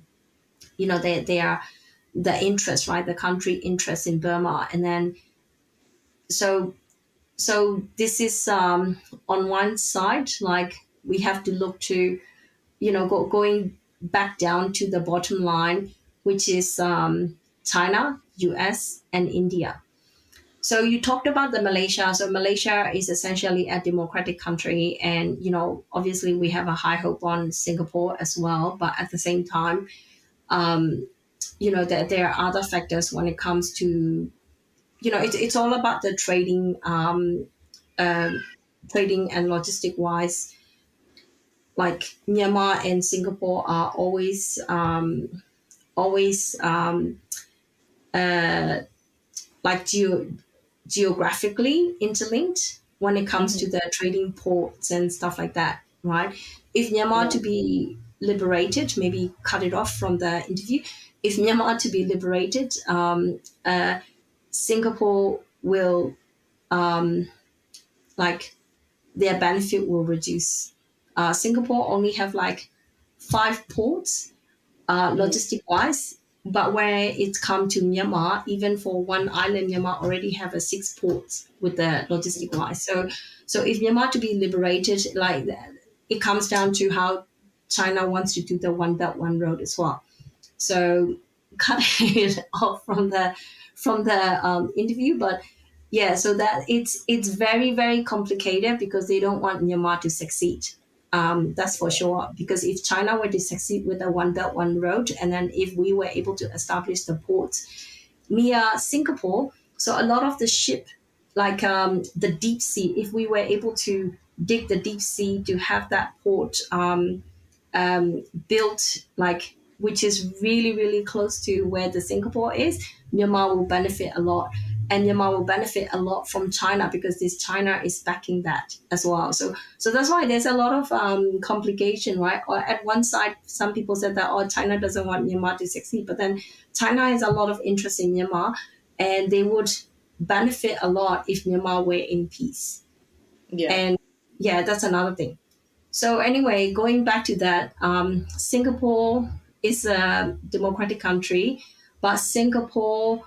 the interest, right? The country interest in Burma. And then so this is on one side, like we have to look to, going back down to the bottom line, which is China, US, and India. So you talked about the Malaysia. So Malaysia is essentially a democratic country, and obviously we have a high hope on Singapore as well. But at the same time, that there are other factors when it comes to it's all about the trading and logistic wise. Like Myanmar and Singapore are always like geographically interlinked when it comes to mhm. the trading ports and stuff like that, right? If Myanmar Yeah. to be liberated, maybe cut it off from the interview. If Myanmar to be liberated, Singapore will like their benefit will reduce. Singapore only have like 5 ports, Mm, logistic wise. But when it come to Myanmar, even for one island, Myanmar already have a 6 ports with the logistic wise. So if Myanmar to be liberated, like that, it comes down to how China wants to do the one belt one road as well. So cut it off from the interview, but yeah, so that it's very, very complicated because they don't want Myanmar to succeed. That's for sure. Because if China were to succeed with the One Belt One Road, and then if we were able to establish the ports near Singapore, so a lot of the ship, like the deep sea, if we were able to dig the deep sea to have that port built, like which is really, really close to where the Singapore is, Myanmar will benefit a lot. And Myanmar will benefit a lot from China because this China is backing that as well. So that's why there's a lot of complication, right? Or at one side, some people said that, oh, China doesn't want Myanmar to succeed, but then China has a lot of interest in Myanmar, and they would benefit a lot if Myanmar were in peace. yeah. And yeah, that's another thing. So anyway, going back to that, Singapore is a democratic country, but Singapore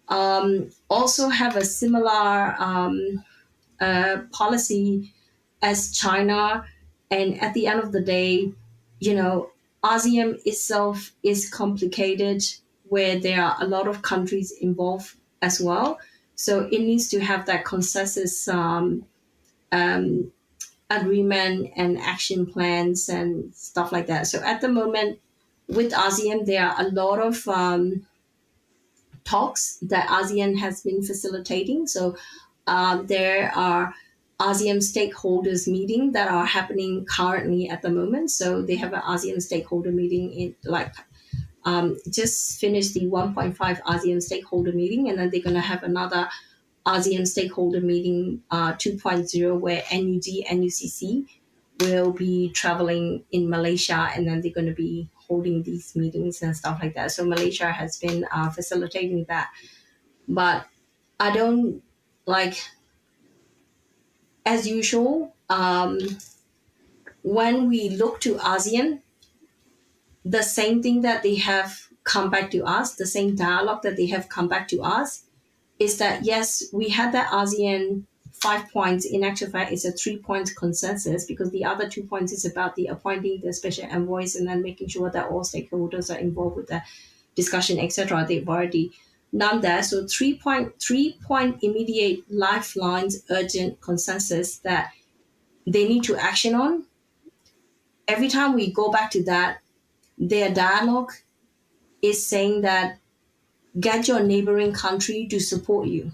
also have a similar policy as China. And at the end of the day, you know, ASEAN itself is complicated. where there are a lot of countries involved as well. So it needs to have that consensus um, agreement and action plans and stuff like that. So at the moment, with ASEAN, there are a lot of talks that ASEAN has been facilitating. So there are ASEAN stakeholders meeting that are happening currently at the moment. So they have an ASEAN stakeholder meeting in just finished the 1.5 ASEAN stakeholder meeting, and then they're going to have another ASEAN stakeholder meeting 2.0 where NUG, NUCC will be traveling in Malaysia, and then they're going to be holding these meetings and stuff like that. So Malaysia has been facilitating that. But I don't like, as usual, when we look to ASEAN, the same thing that they have come back to us, the same dialogue that they have come back to us, is that yes, we had that ASEAN 5 points. In actual fact, it's a 3 point consensus, because the other 2 points is about the appointing the special envoys and then making sure that all stakeholders are involved with the discussion, etc. They've already done that. So 3 point immediate lifelines, urgent consensus that they need to action on. Every time we go back to that, their dialogue is saying that get your neighboring country to support you.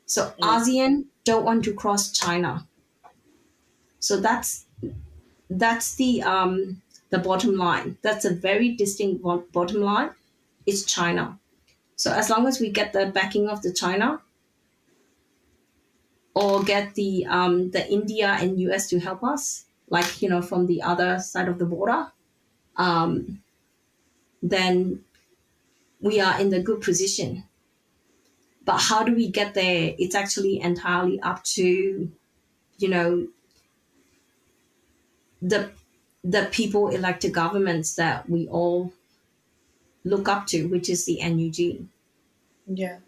So ASEAN don't want to cross China. So that's the bottom line. That's a very distinct bottom line. It's China. So as long as we get the backing of the China, or get the India and US to help us, like from the other side of the border, then we are in the good position. But how do we get there? It's actually entirely up to the people elected governments that we all look up to, which is the NUG. Yeah.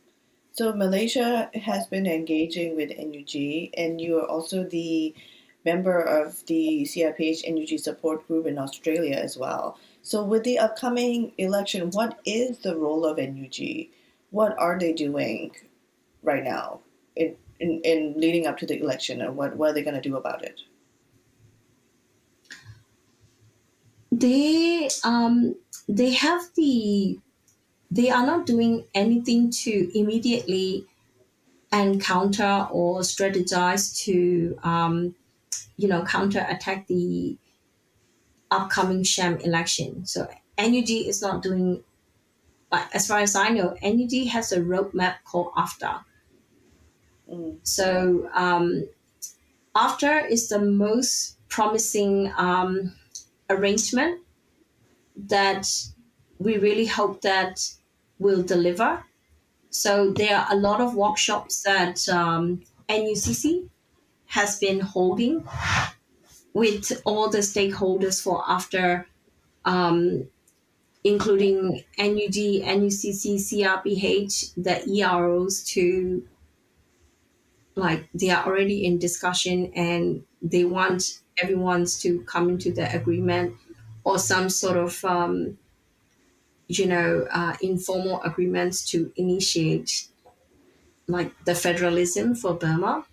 So Malaysia has been engaging with NUG, and you are also the member of the CIPH NUG support group in Australia as well. So with the upcoming election, what is the role of NUG? What are they doing right now in leading up to the election, and what are they going to do about it? They have they are not doing anything to immediately encounter or strategize to counter attack the upcoming sham election. So NUG is not doing, but as far as I know, NUG has a roadmap called AFTA. So AFTA is the most promising arrangement that we really hope that will deliver. So there are a lot of workshops that NUCC has been holding with all the stakeholders for AFTA, including NUG, NUCC, CRPH, the EROs, to they are already in discussion, and they want everyone to come into the agreement or some sort of informal agreements to initiate the federalism for Burma.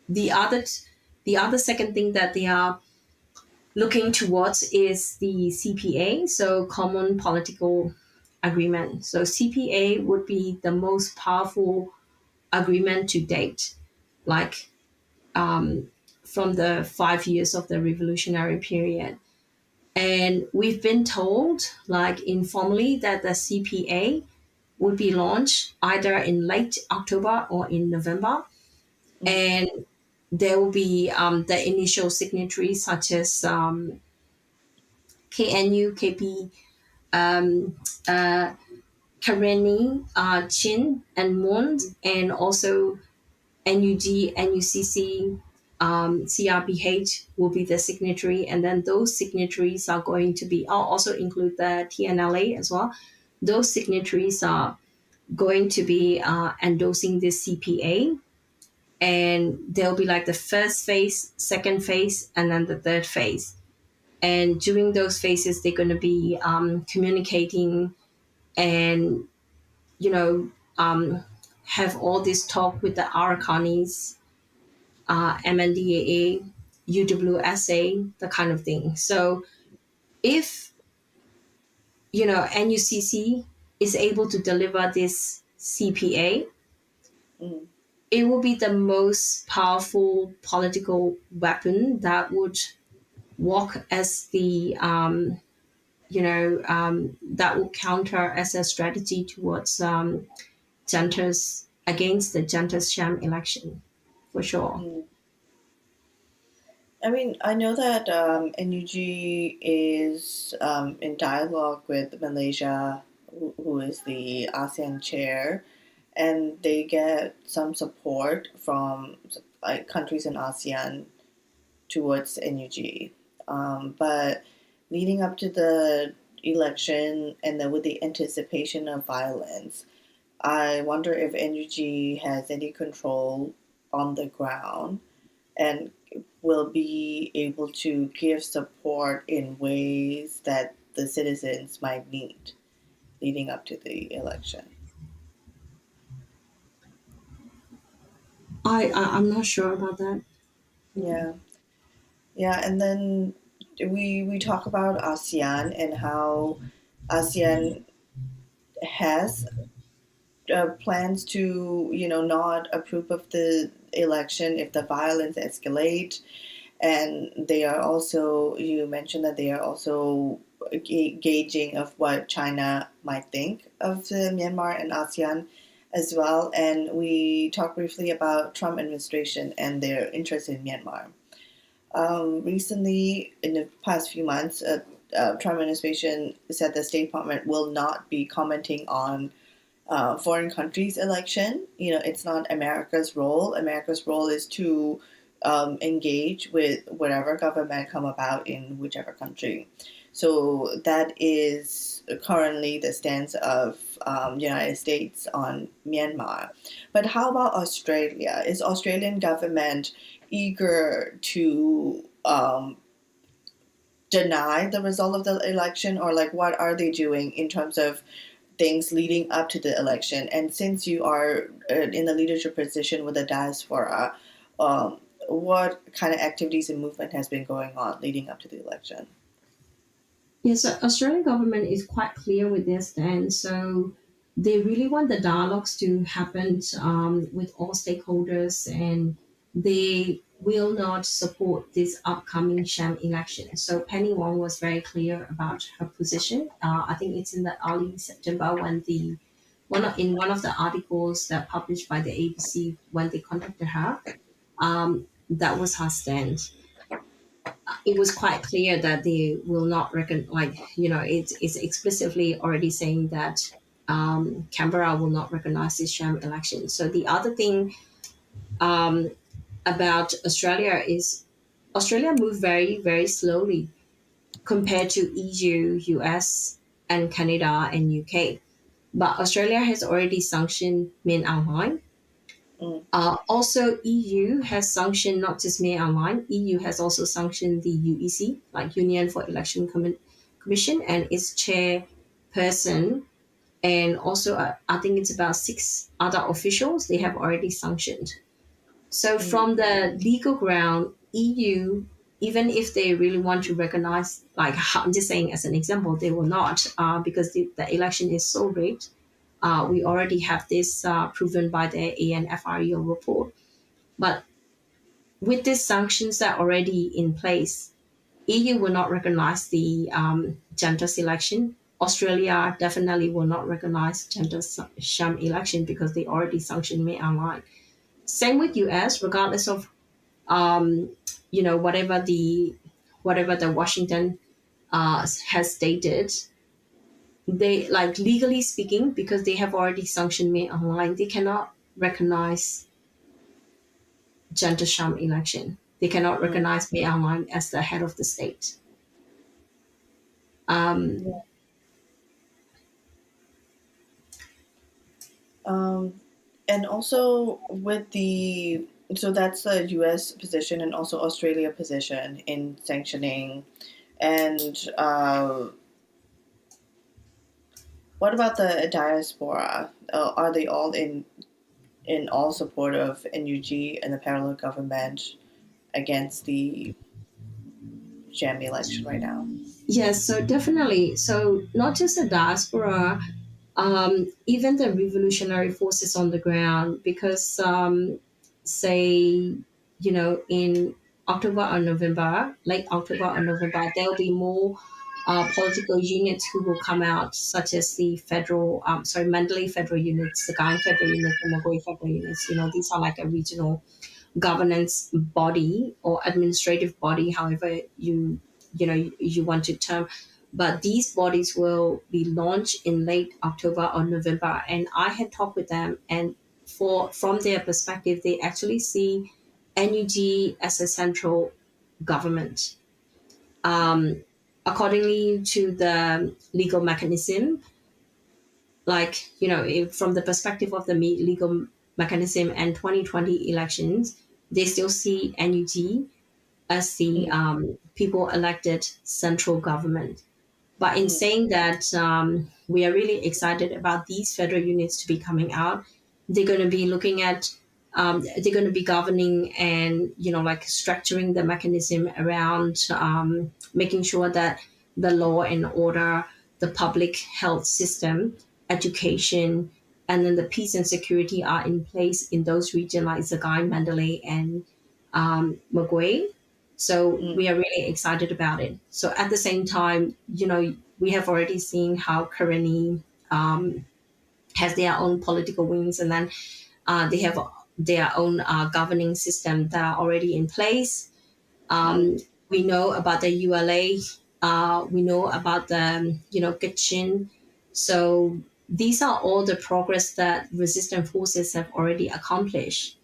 The other second thing that they are looking towards is the CPA, so Common Political Agreement. So CPA would be the most powerful agreement to date, from the 5 years of the revolutionary period. And we've been told, informally, that the CPA would be launched either in late October or in November. And there will be the initial signatories such as KNU, KP, Karenni, Chin, and Mon, and also NUG, NUCC, CRPH will be the signatory. And then those signatories are going to be, I'll also include the TNLA as well. Those signatories are going to be endorsing this CPA. And there'll be the first phase, second phase, and then the third phase. And during those phases, they're going to be communicating and you know have all this talk with the Arakanis, MNDAA, UWSA, the kind of thing. So if NUCC is able to deliver this CPA, Mm. it will be the most powerful political weapon that would work as the that will counter as a strategy towards juntas against the junta's sham election, for sure. Mm. I mean, I know that NUG is in dialogue with Malaysia, who is the ASEAN chair, and they get some support from like countries in ASEAN towards NUG. But leading up to the election and then with the anticipation of violence, I wonder if NUG has any control on the ground and will be able to give support in ways that the citizens might need leading up to the election. I'm not sure about that. Yeah, yeah, and then we talk about ASEAN and how ASEAN has plans to not approve of the election if the violence escalates, and they are also, you mentioned that they are also gauging of what China might think of the Myanmar and ASEAN as well. And we talked briefly about Trump administration and their interest in Myanmar. Recently, in the past few months, Trump administration said the State Department will not be commenting on foreign countries' election. It's not America's role. America's role is to engage with whatever government come about in whichever country. So that is currently the stance of United States on Myanmar. But how about Australia? Is Australian government eager to deny the result of the election, or like what are they doing in terms of things leading up to the election? And since you are in the leadership position with the diaspora, what kind of activities and movement has been going on leading up to the election? Yes, so Australian government is quite clear with their stand. So they really want the dialogues to happen with all stakeholders, and they will not support this upcoming sham election. So Penny Wong was very clear about her position. I think it's in the early September when in one of the articles that published by the ABC when they contacted her, that was her stand. It was quite clear that they will not reckon, it's explicitly already saying that Canberra will not recognize this sham election. So the other thing um, about Australia is Australia moved very, very slowly compared to EU, US, and Canada and UK. But Australia has already sanctioned Main Online. Mm, Also, EU has sanctioned not just May Online. EU has also sanctioned the UEC, like Union for Election Commission, and its chairperson, and also I think it's about 6 other officials they have already sanctioned. So mm, from the legal ground, EU, even if they really want to recognize, like I'm just saying as an example, they will not, because the election is so rigged. We already have this proven by the ANFREO report. But with these sanctions that are already in place, EU will not recognize the Junta election. Australia definitely will not recognize Junta's sham election because they already sanctioned me online. Same with US, regardless of whatever the Washington has stated. They, like, legally speaking, because they have already sanctioned me online, they cannot recognize Junta sham election. They cannot mm. recognize me online as the head of the state. Um, Yeah. Um, and also with the so that's the U.S. position and also Australia position in sanctioning, and What about the diaspora? Are they all in all support of NUG and the parallel government against the sham election right now? Yes, so definitely. So not just the diaspora, even the revolutionary forces on the ground, because say, in October or November, late October or November, there'll be more political units who will come out, such as the Mandalay federal units, the Gayan federal units, the Mogoi federal units. These are like a regional governance body or administrative body, however you want to term. But these bodies will be launched in late October or November, and I had talked with them, and from their perspective, they actually see NUG as a central government. Um, Accordingly to the legal mechanism, like from the perspective of the legal mechanism and 2020 elections, they still see NUG as the Mm, people elected central government. But in mm, saying that, we are really excited about these federal units to be coming out. They're going to be looking at, they're going to be governing and, like structuring the mechanism around making sure that the law and order, the public health system, education, and then the peace and security are in place in those regions like Zagai, Mandalay, and Magui. So mm, we are really excited about it. So at the same time, we have already seen how Karenni has their own political wings, and then they have their own governing system that are already in place. mm. Um, we know about the ULA. We know about the Kitchen. So these are all the progress that resistant forces have already accomplished.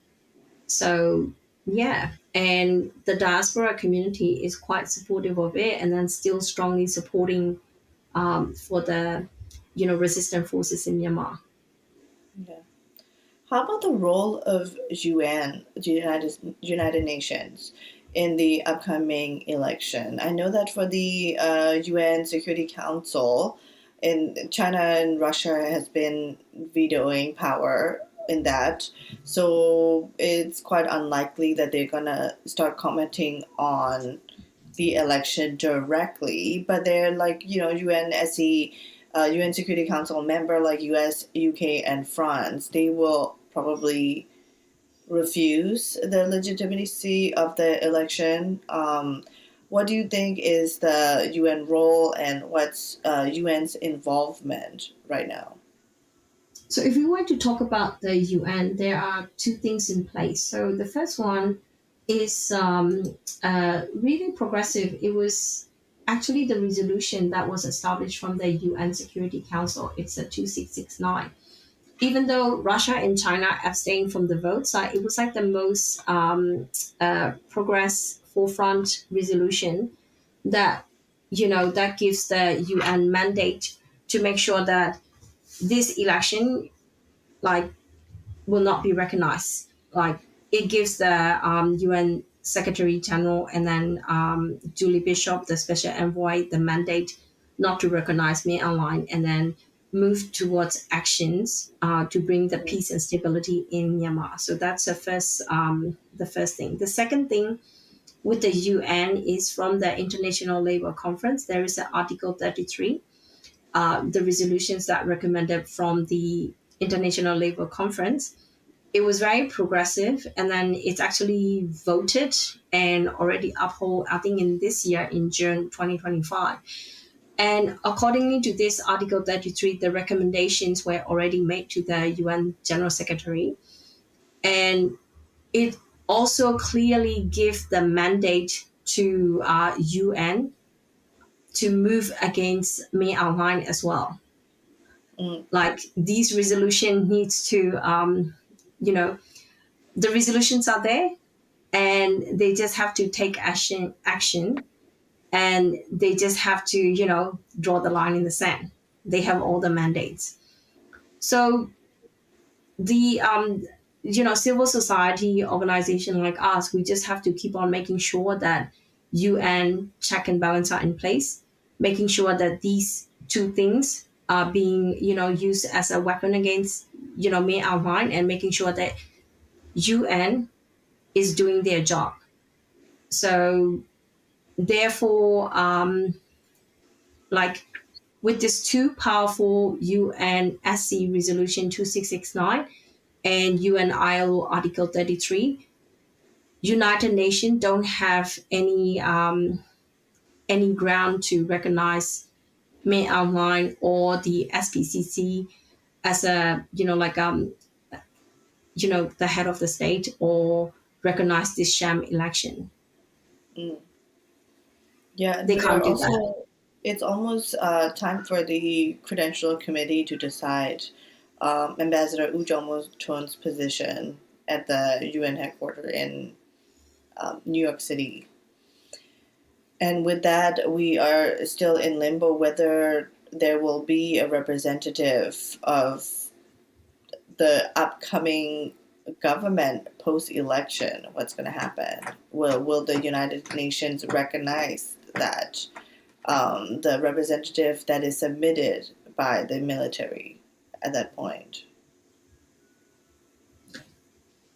So yeah, and the diaspora community is quite supportive of it, and then still strongly supporting for the resistant forces in Myanmar. Yeah. How about the role of UN, the United Nations, in the upcoming election? I know that for the UN Security Council, in China and Russia has been vetoing power in that, so it's quite unlikely that they're gonna start commenting on the election directly. But they're like UNSC, UN Security Council member like US, UK, and France. They will probably refuse the legitimacy of the election. What do you think is the UN role and what's UN's involvement right now? So if we want to talk about the UN, there are two things in place. So the first one is really progressive. It was actually the resolution that was established from the UN Security Council. It's a 2669. Even though Russia and China abstained from the votes, it was like the most progress forefront resolution that that gives the UN mandate to make sure that this election like will not be recognized. Like it gives the UN Secretary General and then Julie Bishop, the Special Envoy, the mandate not to recognize Myanmar and then move towards actions to bring the peace and stability in Myanmar. So that's the first thing. The second thing with the UN is from the International Labour Conference. There is an Article 33, the resolutions that recommended from the International Labour Conference. It was very progressive, and then it's actually voted and already upheld, I think, in this year in June 2025. And accordingly to this Article 33, the recommendations were already made to the UN General Secretary. And it also clearly gives the mandate to UN to move against May Aung as well. Mm, Like these resolution needs to, you know, the resolutions are there, and they just have to take action, and they just have to draw the line in the sand. They have all the mandates. So the civil society organization like us, we just have to keep on making sure that UN check and balance are in place, making sure that these two things being, used as a weapon against, Myanmar, and making sure that UN is doing their job. So therefore, like with this too powerful UN SC Resolution 2669 and UN ILO Article 33, United Nations don't have any ground to recognize Myanmar or the SPCC as a, the head of the state, or recognize this sham election. Mm. Yeah, They they're can't do that. also. It's almost time for the Credential Committee to decide Ambassador U Kyaw Moe Tun's position at the UN headquarters in New York City. And with that, we are still in limbo whether there will be a representative of the upcoming government post-election. What's going to happen? Will the United Nations recognize that the representative that is submitted by the military at that point?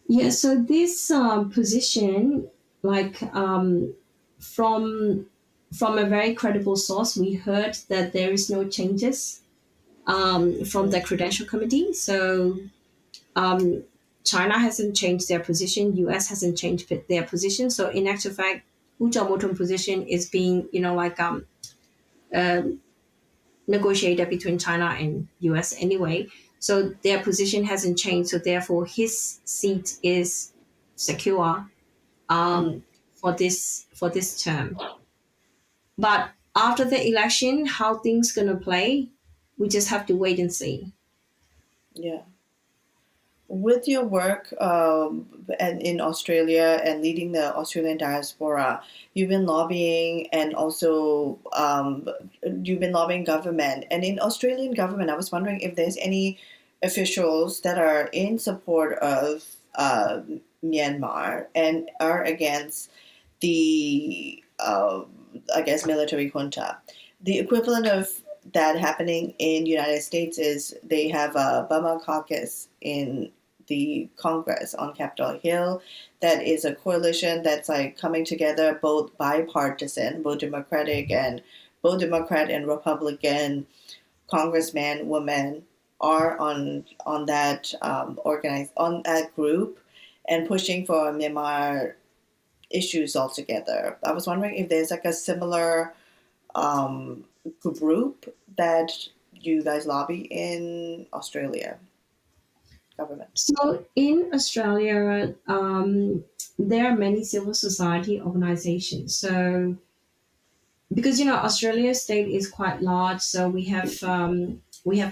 Yeah, so this position, like from a very credible source, we heard that there is no changes from the Credential Committee. So um, China hasn't changed their position, US hasn't changed their position. So in actual fact, Wu Jiaomotun's position is being, um negotiated between China and US anyway. So their position hasn't changed. So therefore, his seat is secure Mm, for this term. But after the election, how things gonna play, we just have to wait and see. yeah. With your work and in Australia and leading the Australian diaspora, you've been lobbying and also you've been lobbying government. And in Australian government, I was wondering if there's any officials that are in support of Myanmar and are against the, I guess, military junta. The equivalent of that happening in United States is they have a Burma caucus in the Congress on Capitol Hill. That is a coalition that's like coming together, both bipartisan, both Democrat and Republican congressmen, women are on that organized on that group and pushing for Myanmar issues altogether. I was wondering if there's like a similar um, group that you guys lobby in Australia government. So in Australia, there are many civil society organizations. So because Australia state is quite large, so we have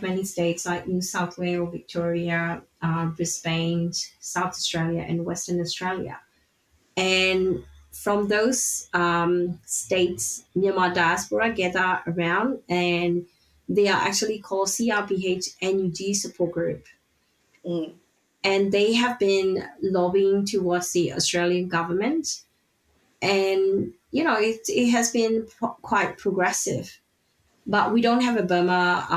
many states like New South Wales, Victoria, Brisbane, South Australia, and Western Australia. And from those states, Myanmar diaspora gather around, and they are actually called CRPH NUG support group. Mm, And they have been lobbying towards the Australian government, and it has been quite progressive. But we don't have a Burma.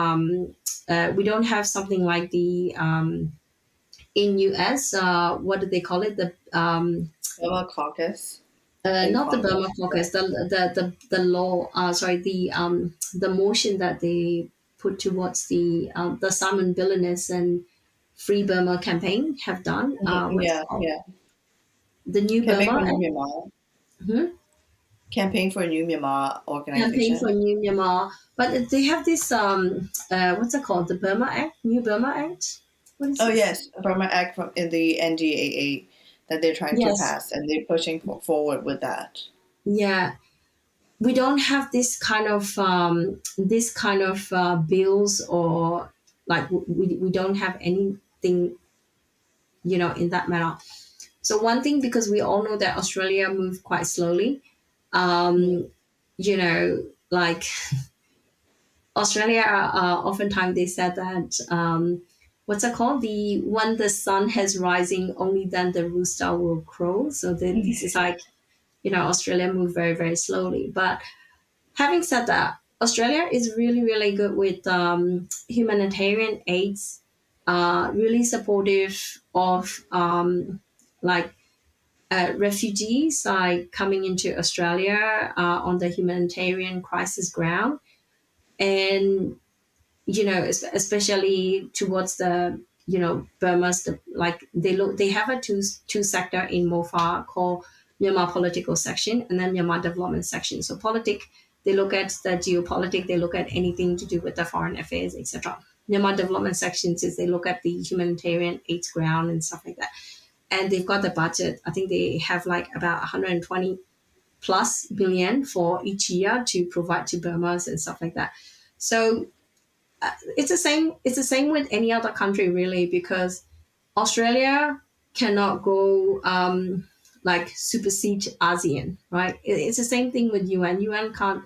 We don't have something like the in US. What do they call it? The Burma caucus in not the Burma Congress. caucus. The law. Sorry, the motion that they put towards the Simon Billenness and Free Burma campaign have done. What's it Yeah, called? yeah. The New Campaign for Burma. New Myanmar. Mhm. Campaign for New Myanmar Campaign for organization. New Myanmar. But they have this what's it called? The Burma Act, New Burma Act. What is Oh this? yes, Burma Act from in the NDAA that they're trying to Yes. pass, and they're pushing forward with that. Yeah. We don't have this kind of bills, or like we don't have anything in that manner. So one thing, because we all know that Australia moved quite slowly, Mm, um, like Australia, oftentimes they said that what's it called? The when the sun has rising, only then the rooster will crow. So this is like Australia moved very very slowly. But having said that, Australia is really, really good with humanitarian aids, really supportive of like refugees coming into Australia on the humanitarian crisis ground. And, especially towards the, Burma's, they have a two sector in MOFA called Myanmar political section and then Myanmar development section. So they look at the geopolitics, they look at anything to do with the foreign affairs, etc. Myanmar development sections is they look at the humanitarian aids ground and stuff like that. And they've got the budget. I think they have like about 120 plus billion for each year to provide to Burmas and stuff like that. So it's the same. It's the same with any other country, really, because Australia cannot go supersede ASEAN, right? It's the same thing with UN. UN can't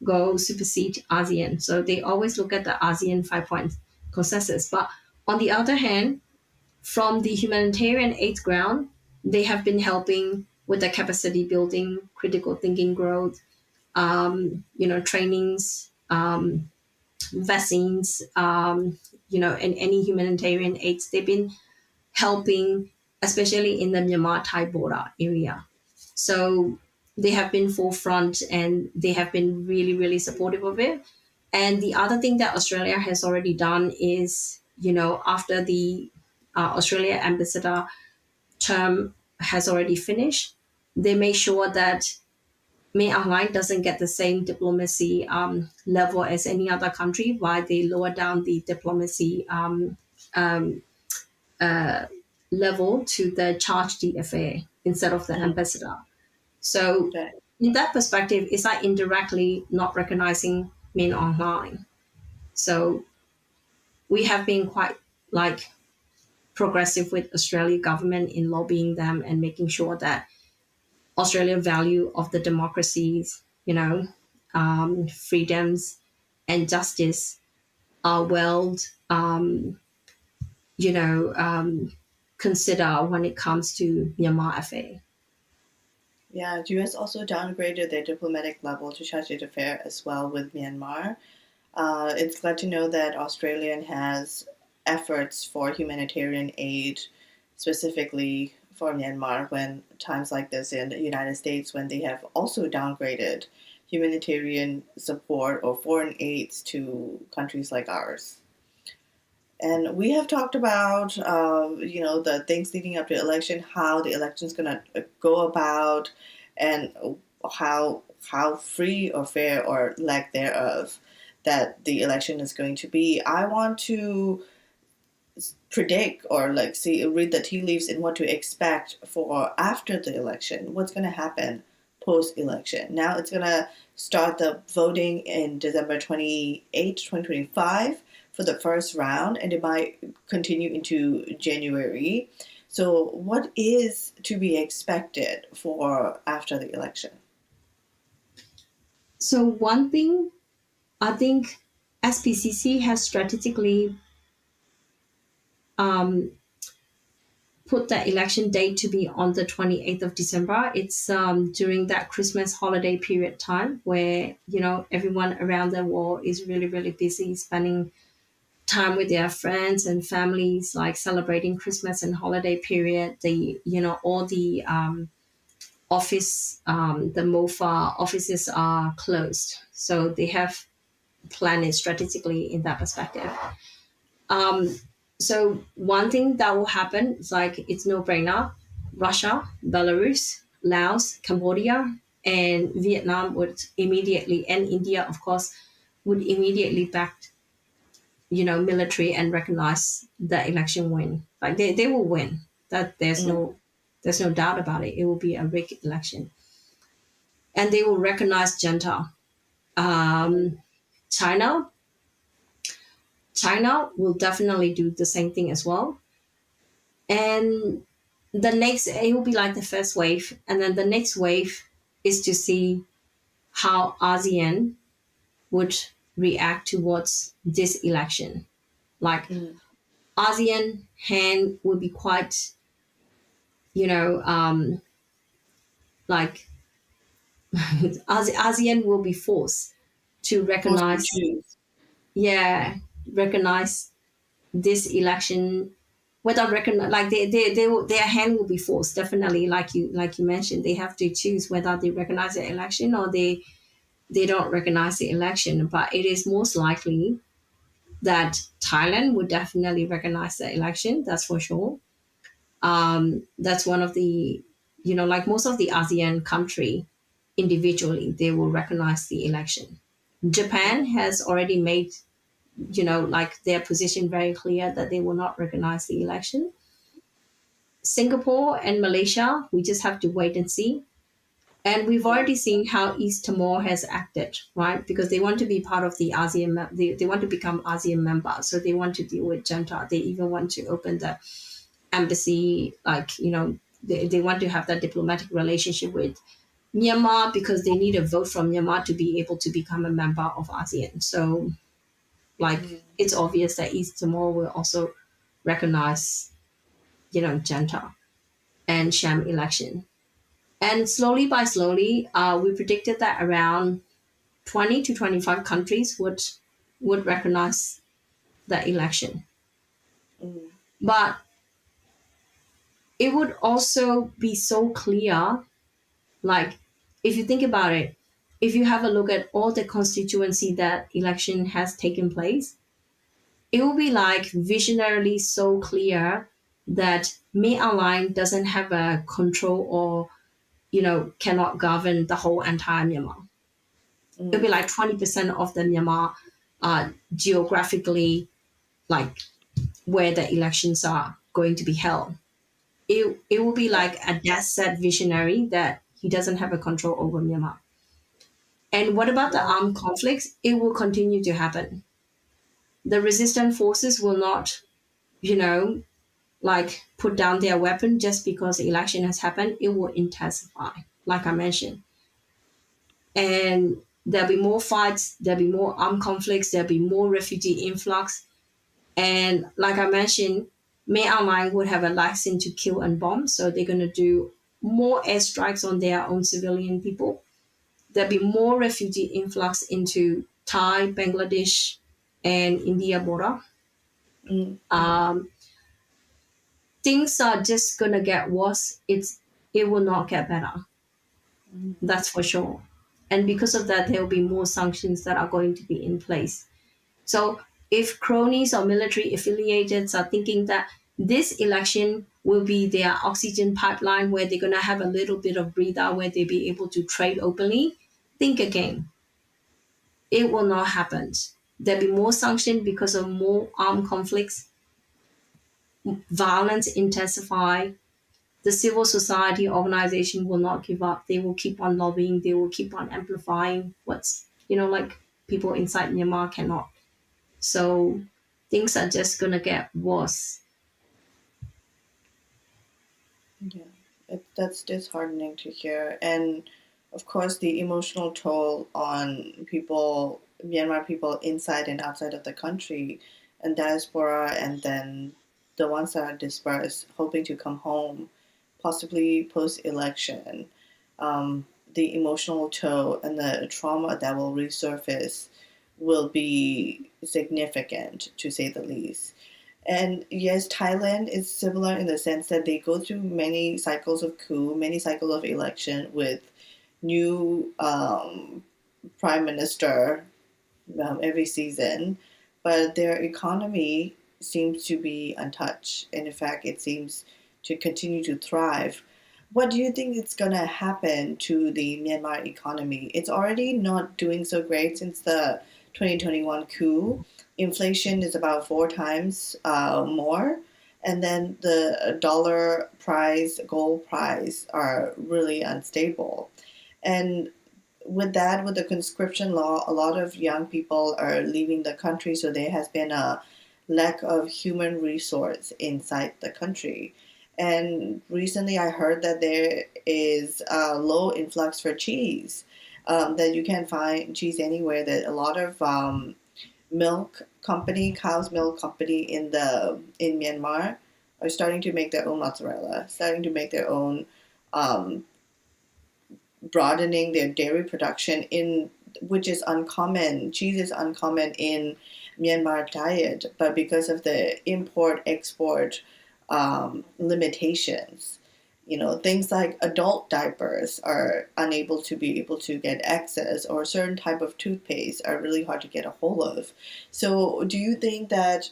go supersede ASEAN, so they always look at the ASEAN 5-point consensus. But on the other hand, from the humanitarian aid ground, they have been helping with the capacity building, critical thinking growth, trainings, vaccines, and any humanitarian aids. They've been helping, especially in the Myanmar-Thai border area. So they have been forefront and they have been really, really supportive of it. And the other thing that Australia has already done is, after the Australia ambassador term has already finished, they make sure that Myanmar doesn't get the same diplomacy level as any other country, while they lower down the diplomacy um, uh, level to the charge d'affaires instead of the ambassador. So Okay. in that perspective, it's like indirectly not recognizing Myanmar. So we have been quite progressive with Australian government in lobbying them and making sure that Australia value of the democracies, freedoms and justice are well, you know, um, consider when it comes to Myanmar affair. Yeah, the US also downgraded their diplomatic level to charge d'affaires as well with Myanmar. It's glad to know that Australia has efforts for humanitarian aid, specifically for Myanmar, when times like this in the United States, when they have also downgraded humanitarian support or foreign aids to countries like ours. And we have talked about, the things leading up to the election, how the election is going to go about, and how free or fair or lack thereof that the election is going to be. I want to predict or read the tea leaves and what to expect for after the election. What's going to happen post election? Now it's going to start the voting in December 28, 2025 for the first round, and it might continue into January. So what is to be expected for after the election? So one thing I think SPCC has strategically um, put the election date to be on the 28th of December. It's during that Christmas holiday period time where, everyone around the world is really, really busy spending time with their friends and families, like celebrating Christmas and holiday period. All the the MOFA offices are closed. So they have planned it strategically in that perspective. Um, so one thing that will happen is it's no brainer. Russia, Belarus, Laos, Cambodia, and Vietnam would immediately, and India, of course, would immediately back, military and recognize the election win. Like they will win. That there's no doubt about it. It will be a rigged election, and they will recognize Junta. Um, China, China will definitely do the same thing as well. And the next, it will be like the first wave, and then the next wave is to see how ASEAN would react towards this election. Like Mm. ASEAN hand will be quite, you know, like ASEAN will be forced to Forced to recognize, choose. recognize this election without recognize, like their hand will be forced, definitely, like you mentioned. They have to choose whether they recognize the election or they don't recognize the election. But it is most likely that Thailand would definitely recognize the election, that's for sure. That's one of the, like most of the ASEAN country, individually, they will recognize the election. Japan has already made, like their position very clear that they will not recognize the election. Singapore and Malaysia, we just have to wait and see. And we've Yeah. already seen how East Timor has acted, right? Because they want to be part of the ASEAN, they want to become ASEAN member. So they want to deal with Junta. They even want to open the embassy, like, they want to have that diplomatic relationship with Myanmar because they need a vote from Myanmar to be able to become a member of ASEAN. So, like, it's obvious that East Timor will also recognize, Junta and sham election. And slowly by slowly, we predicted that around 20 to 25 countries would recognize the election. Mm. But it would also be so clear, like, if you think about it, if you have a look at all the constituency that election has taken place, it will be like visionarily so clear that May Align doesn't have a control or, cannot govern the whole entire Myanmar. It'll be Mm. like 20% of the Myanmar geographically, like where the elections are going to be held. It will be Yeah. like a dead set visionary that he doesn't have a control over Myanmar. And what about the Yeah. armed conflicts? It will continue to happen. The resistant forces will not, you know, like put down their weapon just because the election has happened. It will intensify, like I mentioned. And there'll be more fights, there'll be more armed conflicts, there'll be more refugee influx. And like I mentioned, May Online would have a license to kill and bomb, so they're going to do more airstrikes on their own civilian people. There'll be more refugee influx into Thai, Bangladesh, and India border. Mm. Um, Things are just gonna get worse. It will not get better. Mm. That's for sure. And because of that, there will be more sanctions that are going to be in place. So if cronies or military affiliates are thinking that this election will be their oxygen pipeline where they're gonna have a little bit of breather where they'll be able to trade openly, think again. It will not happen. There'll be more sanctions because of more armed conflicts, violence intensify. The civil society organization will not give up. They will keep on lobbying. They will keep on amplifying what's, like people inside Myanmar cannot. So things are just going to get worse. Yeah. That's disheartening to hear. And of course, the emotional toll on people, Myanmar people inside and outside of the country, and diaspora, and then the ones that are dispersed, hoping to come home, possibly post election. The emotional toll and the trauma that will resurface will be significant, to say the least. And yes, Thailand is similar in the sense that they go through many cycles of coup, many cycles of election with new prime minister every season, but their economy seems to be untouched. And in fact, it seems to continue to thrive. What do you think is going to happen to the Myanmar economy? It's already not doing so great since the 2021 coup. Inflation is about four times more. And then the dollar price, gold price are really unstable. And with that, with the conscription law, a lot of young people are leaving the country, so there has been a lack of human resource inside the country. And recently, I heard that there is a low influx for cheese. That you can find cheese anywhere. That a lot of milk company, cow's milk company in Myanmar are starting to make their own mozzarella, starting to make their own um, broadening their dairy production in which is uncommon. Cheese is uncommon in Myanmar diet, but because of the import export limitations, things like adult diapers are unable to be able to get access, or certain type of toothpaste are really hard to get a hold of. So do you think that,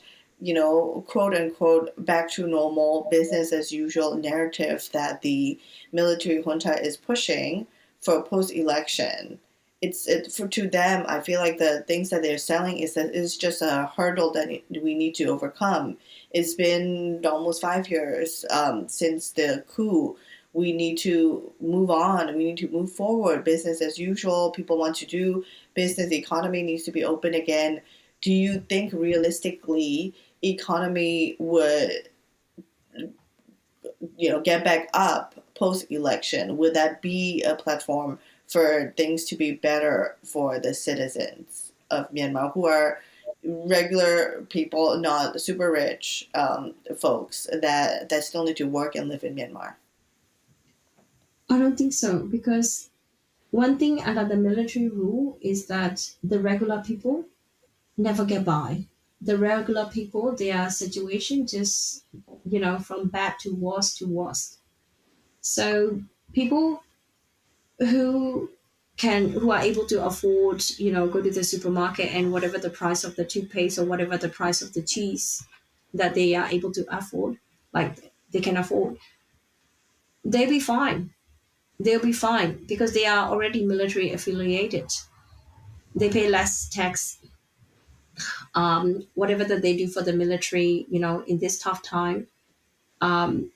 quote unquote, back to normal, business as usual narrative that the military junta is pushing for post-election, for to them, I feel like the things that they're selling is that it's just a hurdle that we need to overcome. It's been almost 5 years since the coup. We need to move on. We need to move forward. Business as usual. People want to do business. The economy needs to be open again. Do you think realistically economy would, get back up post-election? Would that be a platform for things to be better for the citizens of Myanmar, who are regular people, not super rich folks that still need to work and live in Myanmar? I don't think so, because one thing under the military rule is that the regular people never get by. The regular people, their situation just, from bad to worse. So people who who are able to afford, go to the supermarket, and whatever the price of the toothpaste or whatever the price of the cheese that they are able to afford, like they can afford, they'll be fine. They'll be fine because they are already military affiliated. They pay less tax. Whatever that they do for the military, in this tough time, um,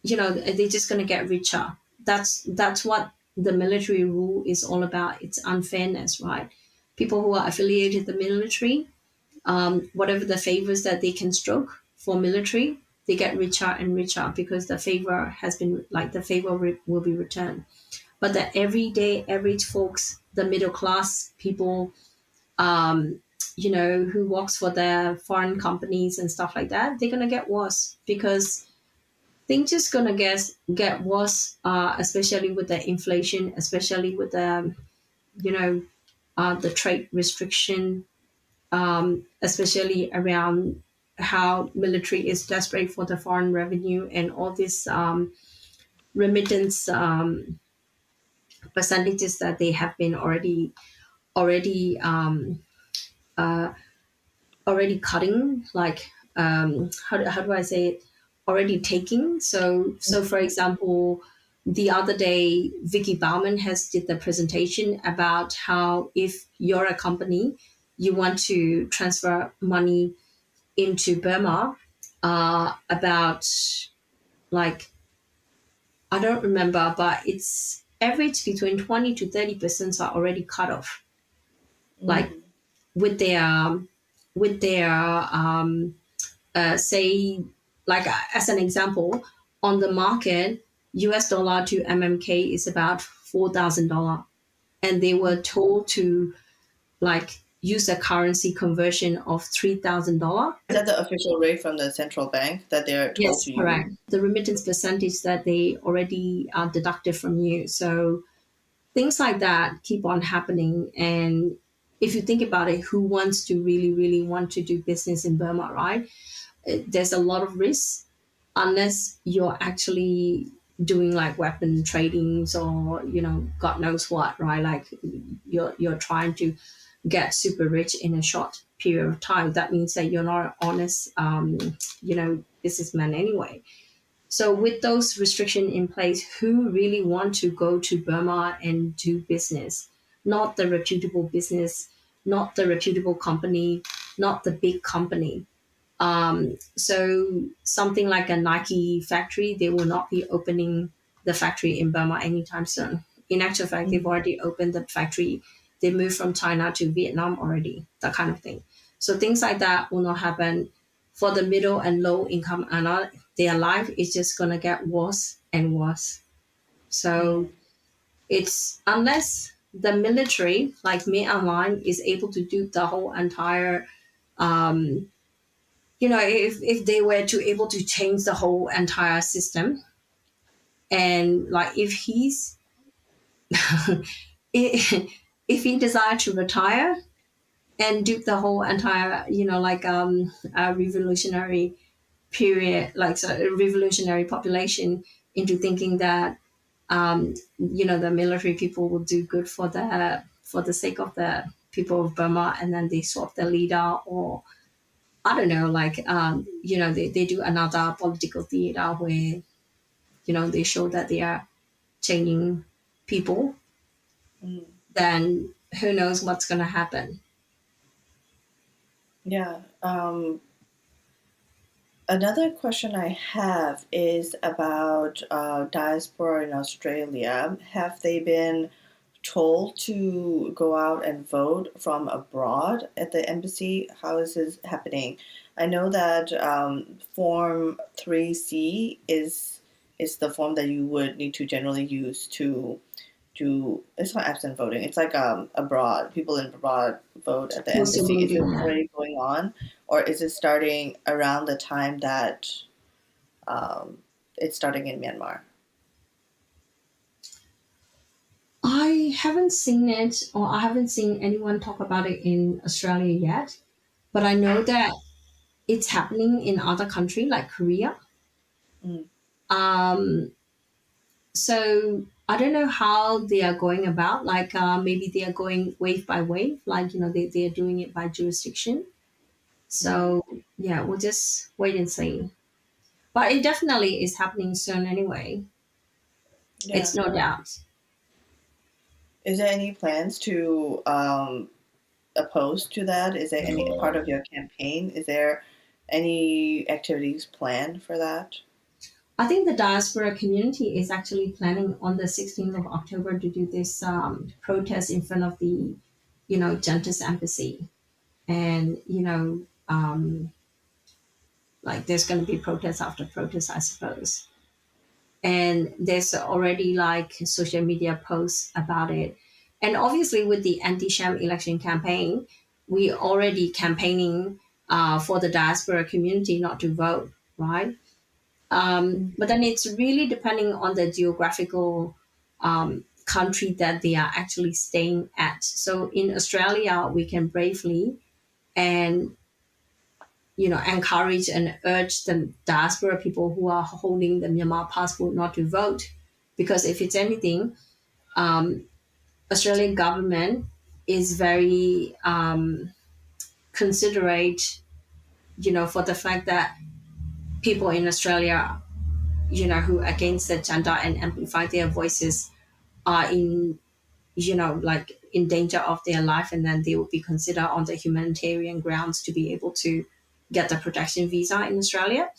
they're just gonna get richer. That's what the military rule is all about. It's unfairness, right? People who are affiliated with the military, whatever the favors that they can stroke for military, they get richer and richer because the favor has been like the favor will be returned. But the everyday average folks, the middle class people, um, who works for the foreign companies and stuff like that, they're gonna get worse because things just gonna get worse, especially with the inflation, especially with the trade restriction, especially around how military is desperate for the foreign revenue and all this remittance percentages that they have been already uh, already cutting, like how do I say it, already taking. So for example, the other day Vicky Bauman has did the presentation about how if you're a company, you want to transfer money into Burma, about, like, I don't remember, but it's average between 20 to 30% are already cut off, like Mm. with their say, like as an example, on the market, US dollar to MMK is about $4,000, and they were told to, like, use a currency conversion of $3,000. Is that the official rate from the central bank that they're told Yes, to use? correct. The remittance percentage that they already deducted from you. So things like that keep on happening. And if you think about it, who wants to really want to do business in Burma, right? There's a lot of risk unless you're actually doing like weapon tradings or God knows what, right? Like you're trying to get super rich in a short period of time. That means that you're not an honest businessman anyway. So with those restrictions in place, who really want to go to Burma and do business? Not the reputable business, not the reputable company, not the big company. So something like a Nike factory, they will not be opening the factory in Burma anytime soon. In actual fact, they've already opened the factory. They moved from China to Vietnam already, that kind of thing. So things like that will not happen for the middle and low income earner. Their life is just gonna get worse and worse. So it's unless the military, like me online, is able to do the whole entire if they were to able to change the whole entire system, and like if he's it, if he decided to retire and dupe the whole entire, revolutionary period, like so revolutionary population into thinking that the military people will do good for the sake of the people of Burma, and then they swap the leader, or I don't know, they do another political theater where they show that they are changing people, Mm. then who knows what's going to happen. Yeah. Another question I have is about diaspora in Australia. Have they been told to go out and vote from abroad at the embassy? How is this happening? I know that Form 3C is the form that you would need to generally use to do. It's not absent voting. It's like abroad. People in abroad vote at the Post embassy. Is it voting. already going on, or is it starting around the time that um, it's starting in Myanmar? I haven't seen it, or I haven't seen anyone talk about it in Australia yet, but I know that it's happening in other countries like Korea. Mm. Um, so I don't know how they are going about. Like maybe they are going wave by wave, like they are doing it by jurisdiction. Mm. So yeah, we'll just wait and see. But it definitely is happening soon anyway. Yeah. It's no doubt. Is there any plans to oppose to that? Is there any part of your campaign? Is there any activities planned for that? I think the diaspora community is actually planning on the 16th of October to do this protest in front of the, Junta's embassy. And, like there's going to be protest after protest, I suppose. And there's already like social media posts about it. And obviously, with the anti-sham election campaign, we already campaigning for the diaspora community not to vote, right? Mm. But then it's really depending on the geographical country that they are actually staying at. So in Australia, we can bravely and encourage and urge the diaspora people who are holding the Myanmar passport not to vote, because if it's anything, um, Australian government is very considerate, for the fact that people in Australia, who are against the agenda and amplify their voices are in, like in danger of their life, and then they will be considered on the humanitarian grounds to be able to get the protection visa in Australia.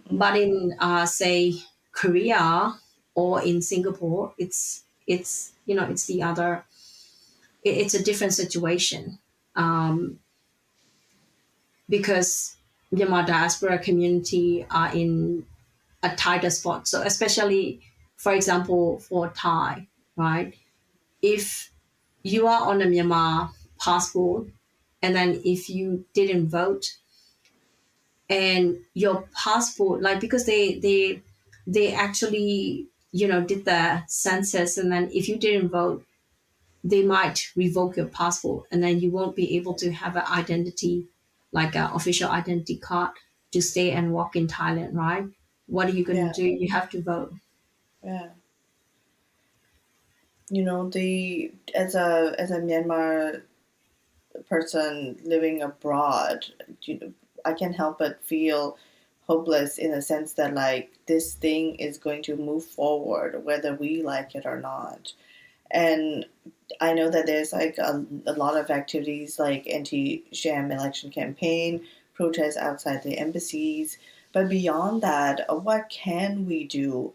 Mm. But in, say, Korea or in Singapore, it's the other. It's a different situation, um, because Myanmar diaspora community are in a tighter spot. So especially, for example, for Thai, right? If you are on a Myanmar passport, and then if you didn't vote, and your passport, like because they actually did the census, and then if you didn't vote, they might revoke your passport, and then you won't be able to have an identity, like an official identity card to stay and walk in Thailand, right? What are you going Yeah, to do? You have to vote. yeah. The as a Myanmar person living abroad, I can't help but feel hopeless in the sense that like this thing is going to move forward whether we like it or not. And I know that there's like a lot of activities like anti-sham election campaign, protests outside the embassies. But beyond that, what can we do,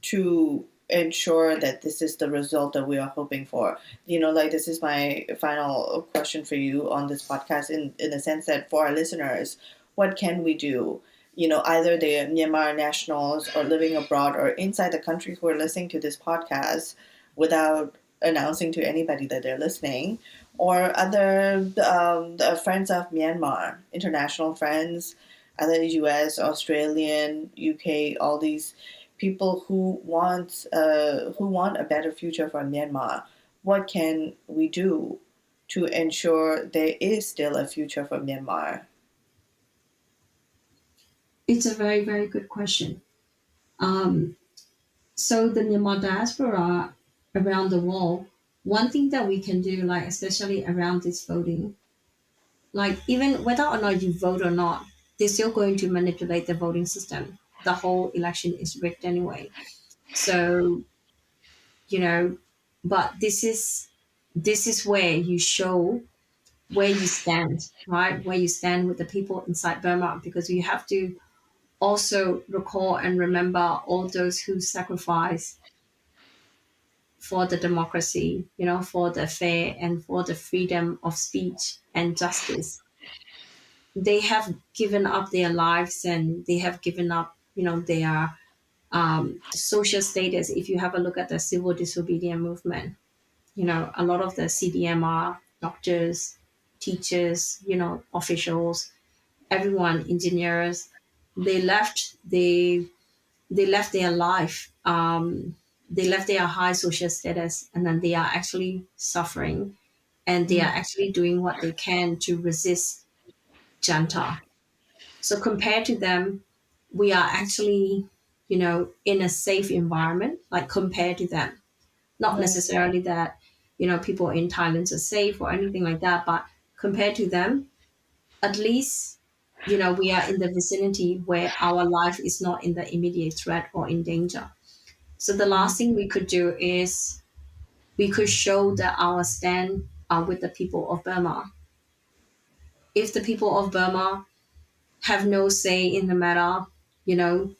to ensure that this is the result that we are hoping for? Like this is my final question for you on this podcast in the sense that for our listeners, what can we do? Either the Myanmar nationals or living abroad or inside the country who are listening to this podcast without announcing to anybody that they're listening, or other the friends of Myanmar, international friends, other US, Australian, UK, all these people who want a better future for Myanmar. What can we do to ensure there is still a future for Myanmar? It's a very, very good question. Um, so the Myanmar diaspora around the world, one thing that we can do, like especially around this voting, like even whether or not you vote or not, they're still going to manipulate the voting system. The whole election is rigged anyway. So, you know, but this is where you show where you stand, right? Where you stand with the people inside Burma, because you have to also recall and remember all those who sacrificed for the democracy, for the fair and for the freedom of speech and justice. They have given up their lives and they have given up, their social status. If you have a look at the civil disobedience movement, a lot of the CDMR, doctors, teachers, officials, everyone, engineers, they left. They left their life. They left their high social status, and then they are actually suffering, and they are actually doing what they can to resist Junta. So compared to them, we are actually, in a safe environment, like compared to them. Not Right. necessarily that, people in Thailand are safe or anything like that, but compared to them, at least, we are in the vicinity where our life is not in the immediate threat or in danger. So the last thing we could do is we could show that our stand with the people of Burma. If the people of Burma have no say in the matter, you know,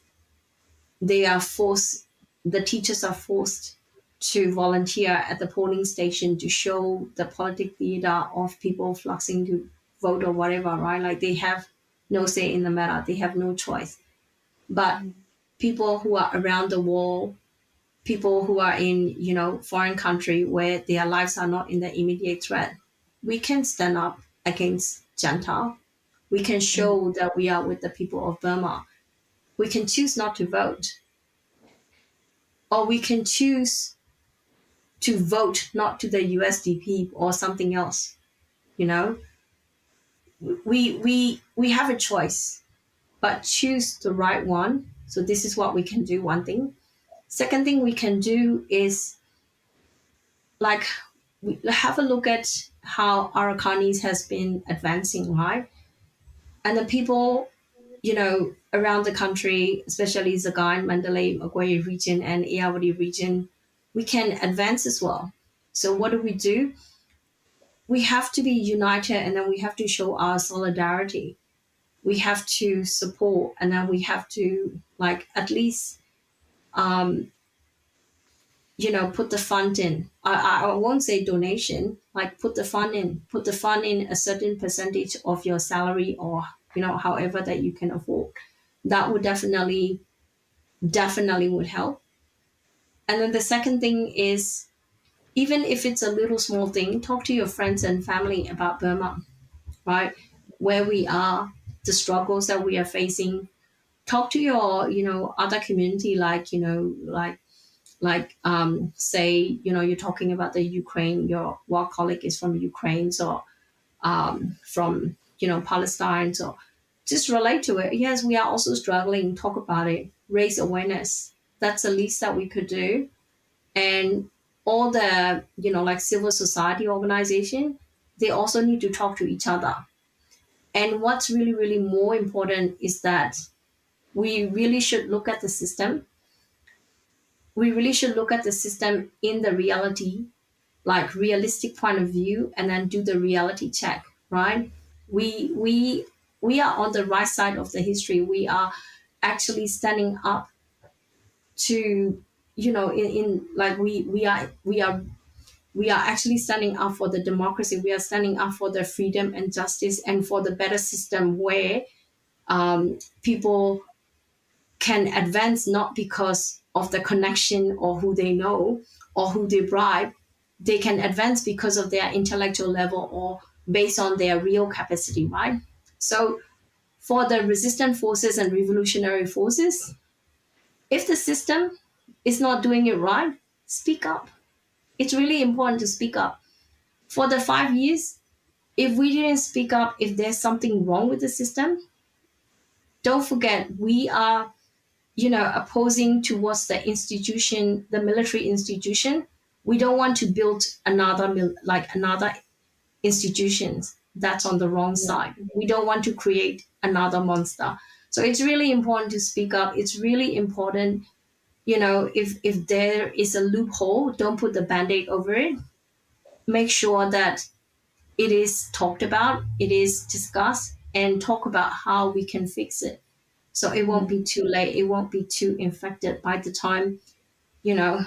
they are forced, the teachers are forced to volunteer at the polling station to show the politic theater of people fluxing to vote or whatever, right? Like they have no say in the matter, they have no choice. But people who are around the world, people who are in, foreign country where their lives are not in the immediate threat, we can stand up against Junta. We can show that we are with the people of Burma. We can choose not to vote, or we can choose to vote not to the USDP or something else. You know, we have a choice, but choose the right one. So this is what we can do. One thing. Second thing we can do is like we have a look at how Arakanese has been advancing, right? And the people, around the country, especially Sagaing, Mandalay, Magway region, and Irrawaddy region, we can advance as well. So what do? We have to be united, and then we have to show our solidarity. We have to support, and then we have to like at least put the fund in. I won't say donation, like put the fund in a certain percentage of your salary, or however that you can afford. That would definitely would help. And then the second thing is, even if it's a little small thing, talk to your friends and family about Burma, right? Where we are, the struggles that we are facing. Talk to your, other community, like, say, you're talking about the Ukraine, your work colleague is from Ukraine, or from, Palestine. So just relate to it. Yes, we are also struggling. Talk about it. Raise awareness. That's the least that we could do. And all the, like civil society organization, they also need to talk to each other. And what's really, really more important is that we really should look at the system. We really should look at the system in the reality, like realistic point of view, and then do the reality check, right? We are on the right side of the history. We are actually standing up to, in like we are actually standing up for the democracy. We are standing up for the freedom and justice and for the better system where people can advance not because of the connection or who they know or who they bribe. They can advance because of their intellectual level or based on their real capacity, right? So for the resistant forces and revolutionary forces, If the system is not doing it right, speak up. It's really important to speak up. For the 5 years, if we didn't speak up, if there's something wrong with the system, don't forget we are, opposing towards the institution, the military institution. We don't want to build another institutions that's on the wrong side. We don't want to create another monster. So it's really important to speak up. It's really important, if there is a loophole, don't put the band-aid over it. Make sure that it is talked about, it is discussed, and talk about how we can fix it. So it won't be too late. It won't be too infected by the time, you know,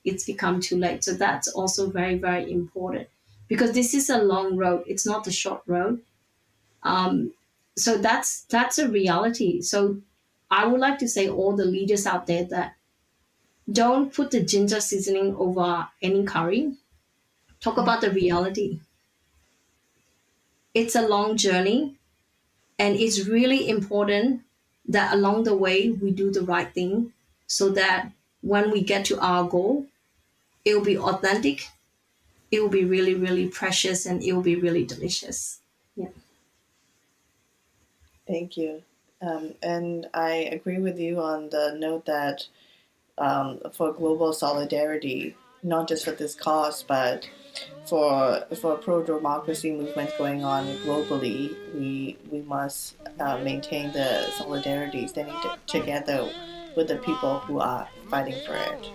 it's become too late. So that's also very, very important because this is a long road. It's not a short road. So that's a reality. So I would like to say all the leaders out there that don't put the ginger seasoning over any curry. Talk about the reality. It's a long journey, and it's really important that along the way we do the right thing so that when we get to our goal, it will be authentic, it will be really, really precious, and it will be really delicious. Yeah. Thank you. And I agree with you on the note that for global solidarity, not just for this cause, but for pro-democracy movements going on globally, we must maintain the solidarity, standing together with the people who are fighting for it.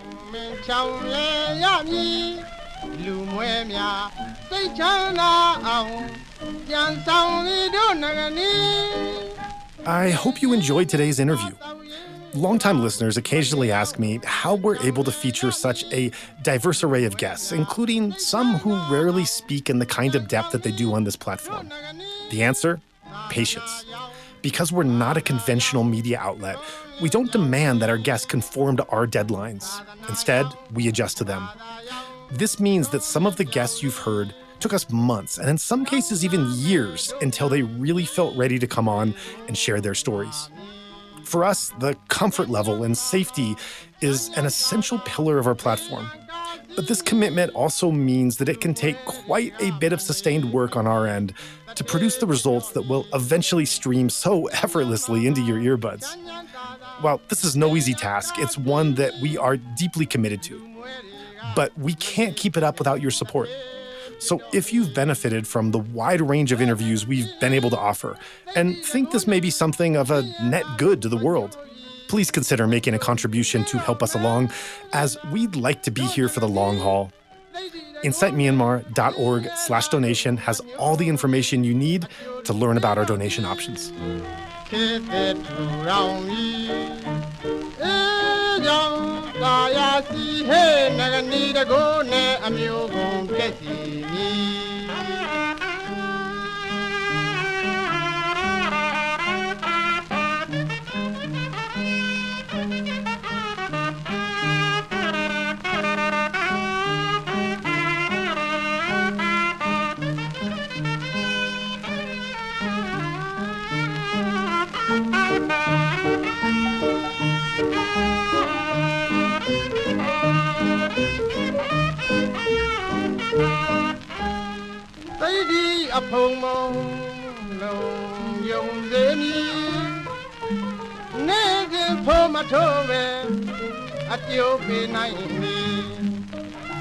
ချောင်းလဲရမည်လူမွဲများစိတ်ချမ်းသာအောင်ကြံဆောင်လေတို့နိုင်ငံနီ I hope you enjoyed today's interview. Longtime listeners occasionally ask me how we're able to feature such a diverse array of guests, including some who rarely speak in the kind of depth that they do on this platform. The answer? Patience. Because we're not a conventional media outlet, we don't demand that our guests conform to our deadlines. Instead, we adjust to them. This means that some of the guests you've heard took us months, and in some cases even years, until they really felt ready to come on and share their stories. For us, the comfort level and safety is an essential pillar of our platform. But this commitment also means that it can take quite a bit of sustained work on our end to produce the results that will eventually stream so effortlessly into your earbuds. Well, this is no easy task. It's one that we are deeply committed to. But we can't keep it up without your support. So if you've benefited from the wide range of interviews we've been able to offer and think this may be something of a net good to the world, please consider making a contribution to help us along, as we'd like to be here for the long haul. InsightMyanmar.org/donation has all the information you need to learn about our donation options. ခေတ်သစ်ထူထောင်မည်အေးကြောင့်သာယာစီဟဲ့နိုင်ငံနီတကိုနဲ့အမျိုးကုန်ပြည့်စီမည် သိဒီအဖုံမုံလုံးယုံစေမည်နေစဉ်ဖို့မထိုးပဲအကျိုးပေးနိုင်မည်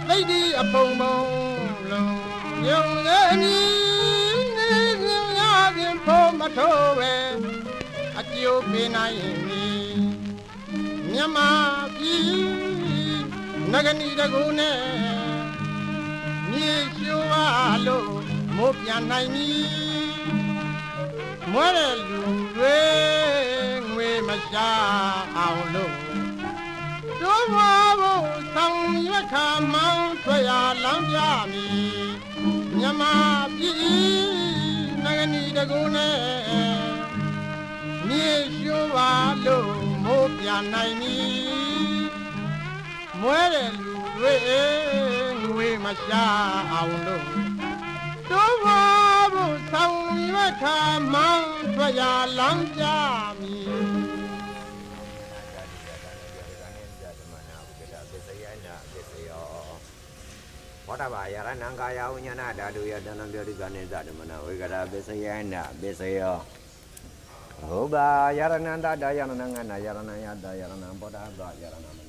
သိဒီအဖုံမုံလုံးယုံစေမည်နေစဉ်ရစဉ်ဖို့မထိုးပဲအကျိုးပေးနိုင်မည်မြန်မာပြည်နဂနီတကူနဲ့မြေရှိုးပါလို့ မိုးပြန်နိုင်မည်မွဲတဲ့လူတွေငွေမရှာအောင်လို့တို့ဘာဖို့ဆောင်ရွက်ခါမောင်းထွက်ရလမ်းပြမည်မြမပြည်နိုင်ငံနီတကူနဲ့မြေရှိုးပါလို့မိုးပြန်နိုင်မည်မွဲတဲ့လူတွေငွေမရှာအောင်လို့ တို့ဘာဖို့ဆောင်ရွက်ခါမောင်းထွက်ရလမ်းပြမည် Bodaba, Yarananga, Unyana, Dadu, Yadan, Zadamana, we got a Besayana, Besayo. Oba, Yarananda, Dayananga, Yaranaya, Dayanam, Bodaba, Yaranam.